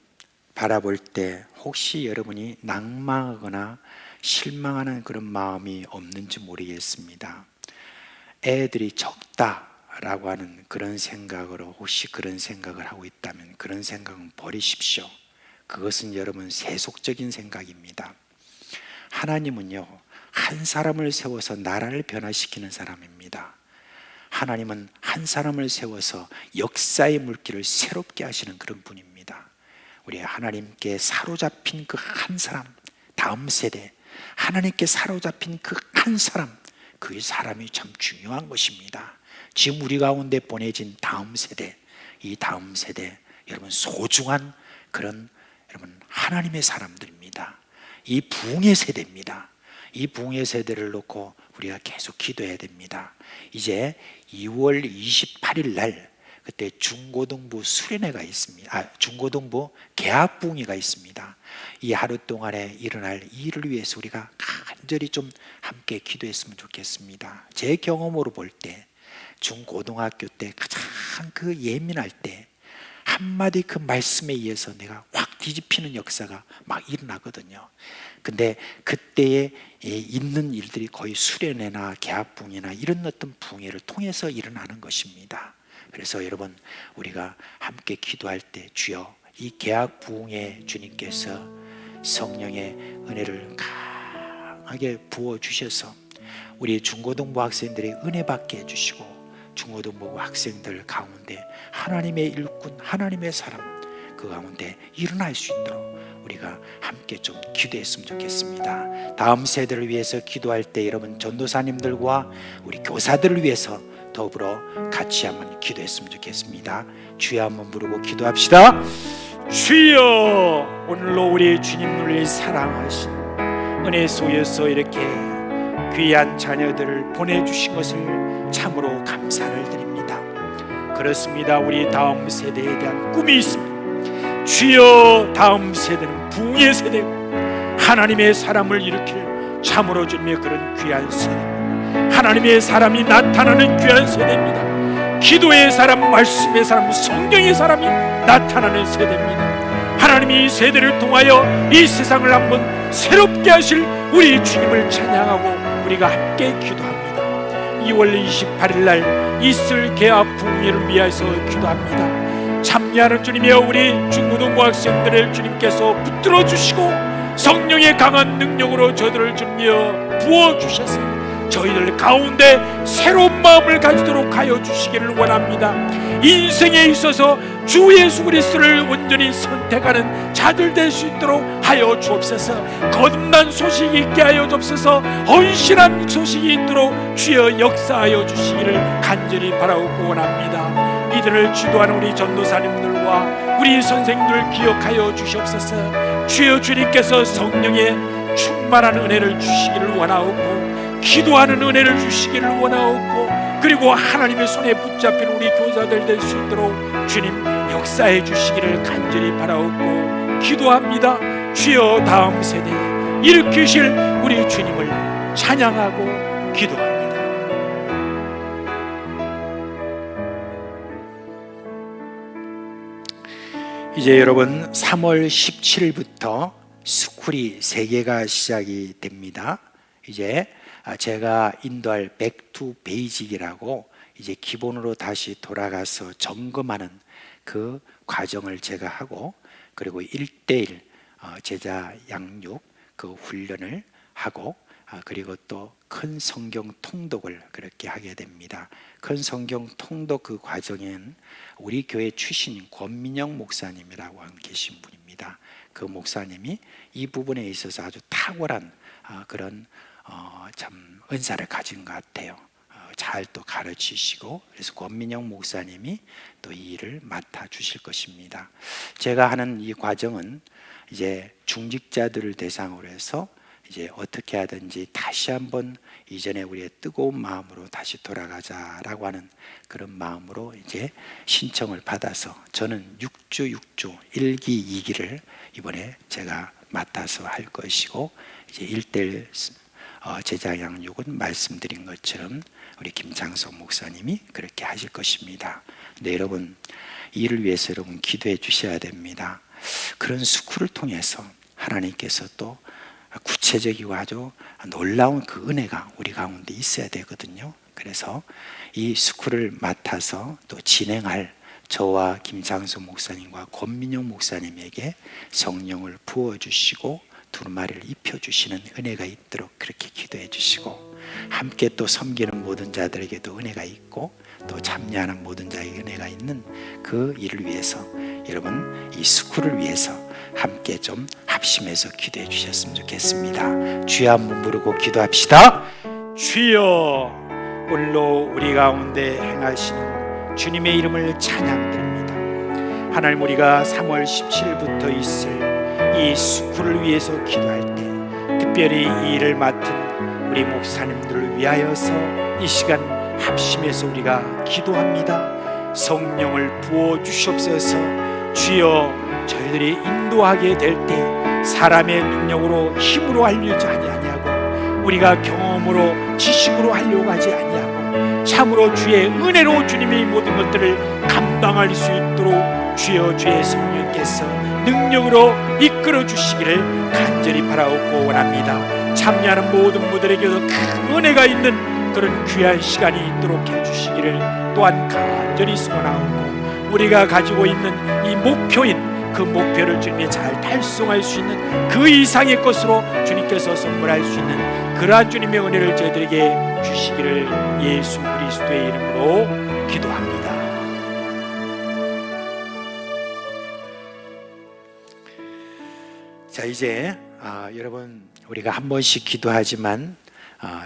바라볼 때 혹시 여러분이 낭망하거나 실망하는 그런 마음이 없는지 모르겠습니다. 애들이 적다라고 하는 그런 생각으로 혹시 그런 생각을 하고 있다면 그런 생각은 버리십시오. 그것은 여러분 세속적인 생각입니다. 하나님은요, 한 사람을 세워서 나라를 변화시키는 사람입니다. 하나님은 한 사람을 세워서 역사의 물길을 새롭게 하시는 그런 분입니다. 우리 하나님께 사로잡힌 그 한 사람, 다음 세대, 하나님께 사로잡힌 그 한 사람, 그 사람이 참 중요한 것입니다. 지금 우리 가운데 보내진 다음 세대, 이 다음 세대 여러분 소중한 그런 여러분 하나님의 사람들입니다. 이 부흥의 세대입니다. 이 부흥의 세대를 놓고 우리가 계속 기도해야 됩니다. 이제 2월 28일 날 그때 중고등부 수련회가 있습니다. 중고등부 개학 부흥회가 있습니다. 이 하루 동안에 일어날 이 일을 위해서 우리가 간절히 좀 함께 기도했으면 좋겠습니다. 제 경험으로 볼 때 중고등학교 때 가장 그 예민할 때 한마디 그 말씀에 의해서 내가 확 뒤집히는 역사가 막 일어나거든요. 근데 그때에 있는 일들이 거의 수련회나 개학부흥회나 이런 어떤 부흥회를 통해서 일어나는 것입니다. 그래서 여러분 우리가 함께 기도할 때 주여 이 개학부흥회 주님께서 성령의 은혜를 강하게 부어주셔서 우리 중고등부 학생들의 은혜 받게 해주시고 중고등부 학생들 가운데 하나님의 일꾼, 하나님의 사람 그 가운데 일어날 수 있도록 우리가 함께 좀 기도했으면 좋겠습니다. 다음 세대를 위해서 기도할 때 여러분 전도사님들과 우리 교사들을 위해서 더불어 같이 한번 기도했으면 좋겠습니다. 주여 한번 부르고 기도합시다. 주여, 오늘로 우리 주님을 사랑하신 은혜 속에서 이렇게 귀한 자녀들을 보내주신 것을 참으로 감사를 드립니다. 그렇습니다. 우리 다음 세대에 대한 꿈이 있습니다. 주여, 다음 세대는 부흥의 세대고 하나님의 사람을 일으킬 참으로 주님의 그런 귀한 세대입니다. 하나님의 사람이 나타나는 귀한 세대입니다. 기도의 사람, 말씀의 사람, 성경의 사람이 나타나는 세대입니다. 하나님이 이 세대를 통하여 이 세상을 한번 새롭게 하실 우리 주님을 찬양하고 우리가 함께 기도합니다. 2월 28일 날 있을 개화 부흥회를 위해서 기도합니다. 참여하는 주님이여, 우리 중고등부 학생들을 주님께서 붙들어 주시고 성령의 강한 능력으로 저들을 주님이여 부어주셔서 저희들 가운데 새로운 마음을 가지도록 하여 주시기를 원합니다. 인생에 있어서 주 예수 그리스도를 온전히 선택하는 자들 될 수 있도록 하여 주옵소서. 거듭난 소식이 있게 하여 주옵소서. 헌신한 소식이 있도록 주여 역사하여 주시기를 간절히 바라고 원합니다. 이들을 지도하는 우리 전도사님들과 우리 선생님들 기억하여 주시옵소서. 주여, 주님께서 성령의 충만한 은혜를 주시기를 원하옵고 기도하는 은혜를 주시기를 원하옵고 그리고 하나님의 손에 붙잡힌 우리 교사들 될 수 있도록 주님 역사해 주시기를 간절히 바라옵고 기도합니다. 주여, 다음 세대에 일으키실 우리 주님을 찬양하고 기도합니다. 이제 여러분 3월 17일부터 스쿨이 3개가 시작이 됩니다. 이제 제가 인도할 Back to Basic이라고 이제 기본으로 다시 돌아가서 점검하는 그 과정을 제가 하고 그리고 1:1 제자 양육 그 훈련을 하고 그리고 또 큰 성경 통독을 그렇게 하게 됩니다. 큰 성경 통독 그 과정엔 우리 교회 출신인 권민영 목사님이라고 계신 분입니다. 그 목사님이 이 부분에 있어서 아주 탁월한 그런 참 은사를 가진 것 같아요. 잘 또 가르치시고 그래서 권민영 목사님이 또 이 일을 맡아 주실 것입니다. 제가 하는 이 과정은 이제 중직자들을 대상으로 해서 이제 어떻게 하든지 다시 한번 이전에 우리의 뜨거운 마음으로 다시 돌아가자라고 하는 그런 마음으로 이제 신청을 받아서 저는 6주 1기 2기를 이번에 제가 맡아서 할 것이고 이제 1:1 제자 양육은 말씀드린 것처럼 우리 김창석 목사님이 그렇게 하실 것입니다. 근데 여러분 이를 위해서 여러분 기도해 주셔야 됩니다. 그런 스쿨을 통해서 하나님께서 또 구체적이고 아주 놀라운 그 은혜가 우리 가운데 있어야 되거든요. 그래서 이 스쿨을 맡아서 또 진행할 저와 김창수 목사님과 권민영 목사님에게 성령을 부어주시고 두루마리를 입혀주시는 은혜가 있도록 그렇게 기도해 주시고 함께 또 섬기는 모든 자들에게도 은혜가 있고 또 참여하는 모든 자에게 은혜가 있는 그 일을 위해서 여러분 이 스쿨을 위해서 함께 좀 합심해서 기도해 주셨으면 좋겠습니다. 주여 한번 부르고 기도합시다. 주여, 오늘로 우리 가운데 행하시는 주님의 이름을 찬양드립니다. 하나님, 우리가 3월 17일부터 있을 이 스쿨을 위해서 기도할 때 특별히 이 일을 맡은 우리 목사님들을 위하여서 이 시간 합심해서 우리가 기도합니다. 성령을 부어주시옵소서. 주여, 저희들이 인도하게 될 때 사람의 능력으로 힘으로 하려지 아니하고 우리가 경험으로 지식으로 하려고 하지 아니하고 참으로 주의 은혜로 주님의 모든 것들을 감당할 수 있도록 주여 주의 성령께서 능력으로 이끌어 주시기를 간절히 바라옵고 원합니다. 참여하는 모든 분들에게도 큰 은혜가 있는 그런 귀한 시간이 있도록 해주시기를 또한 간절히 소원하옵고 우리가 가지고 있는 이 목표인 그 목표를 주님이 잘 달성할 수 있는 그 이상의 것으로 주님께서 선물할 수 있는 그러한 주님의 은혜를 저희들에게 주시기를 예수 그리스도의 이름으로 기도합니다. 자, 이제 여러분 우리가 한 번씩 기도하지만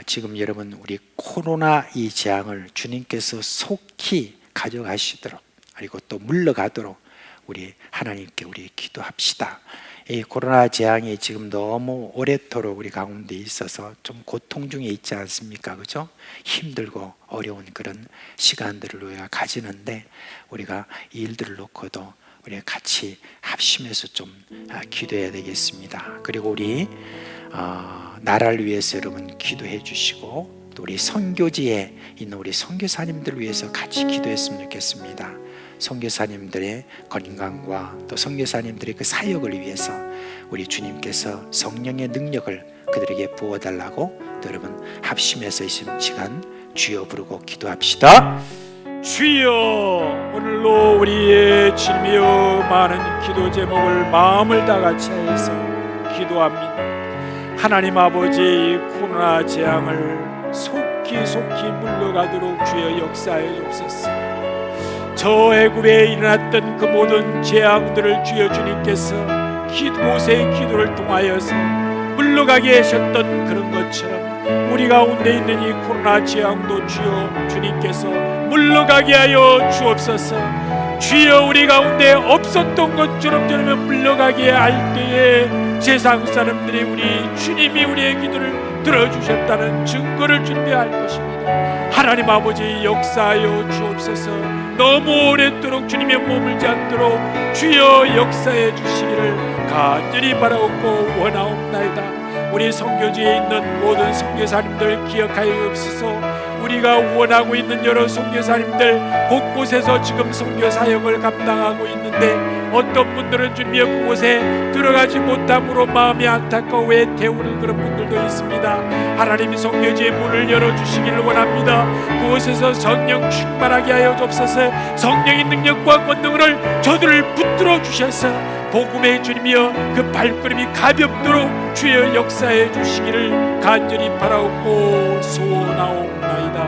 지금 여러분 우리 코로나 이 재앙을 주님께서 속히 가져가시도록, 그리고 또 물러가도록 우리 하나님께 우리 기도합시다. 이 코로나 재앙이 지금 너무 오래도록 우리 가운데 있어서 좀 고통 중에 있지 않습니까? 그죠? 힘들고 어려운 그런 시간들을 우리가 가지는데, 우리가 이 일들을 놓고도 우리가 같이 합심해서 좀 기도해야 되겠습니다. 그리고 우리 나라를 위해서 여러분 기도해 주시고, 또 우리 선교지에 있는 우리 선교사님들 위해서 같이 기도했으면 좋겠습니다. 선교사님들의 건강과 또 선교사님들의 그 사역을 위해서 우리 주님께서 성령의 능력을 그들에게 부어달라고, 또 여러분 합심해서 이 시간 주여 부르고 기도합시다. 주여, 오늘로 우리의 주님이여 많은 기도 제목을 마음을 다 같이 해서 기도합니다. 하나님 아버지, 코로나 재앙을 속히 물러가도록 주여 역사해 주옵소서. 저 애굽에 일어났던 그 모든 재앙들을 주여 주님께서 모세의 기도를 통하여서 물러가게 하셨던 그런 것처럼 우리 가운데 있는 이 코로나 재앙도 주여 주님께서 물러가게 하여 주옵소서. 주여, 우리 가운데 없었던 것처럼 저러면 물러가게 할 때에 세상 사람들이 우리 주님이 우리의 기도를 들어주셨다는 증거를 준비할 것입니다. 하나님 아버지, 역사하여 주옵소서. 너무 오랫도록 주님의 머물지 않도록 주여 역사해 주시기를 간절히 바라옵고 원하옵나이다. 우리 선교지에 있는 모든 선교사님들 기억하여 주옵소서. 우리가 원하고 있는 여러 선교사님들 곳곳에서 지금 선교 사역을 감당하고 있는데, 어떤 분들은 주님의 그곳에 들어가지 못함으로 마음이 안타까워 애태우는 그런 분들도 있습니다. 하나님이 선교지의 문을 열어주시기를 원합니다. 그곳에서 성령 충만하게 하여 주옵소서. 성령의 능력과 권능을 저들을 붙들어 주셔서 복음의 주님이여 그 발걸음이 가볍도록 주여 역사해 주시기를 간절히 바라옵고 소원하옵나이다.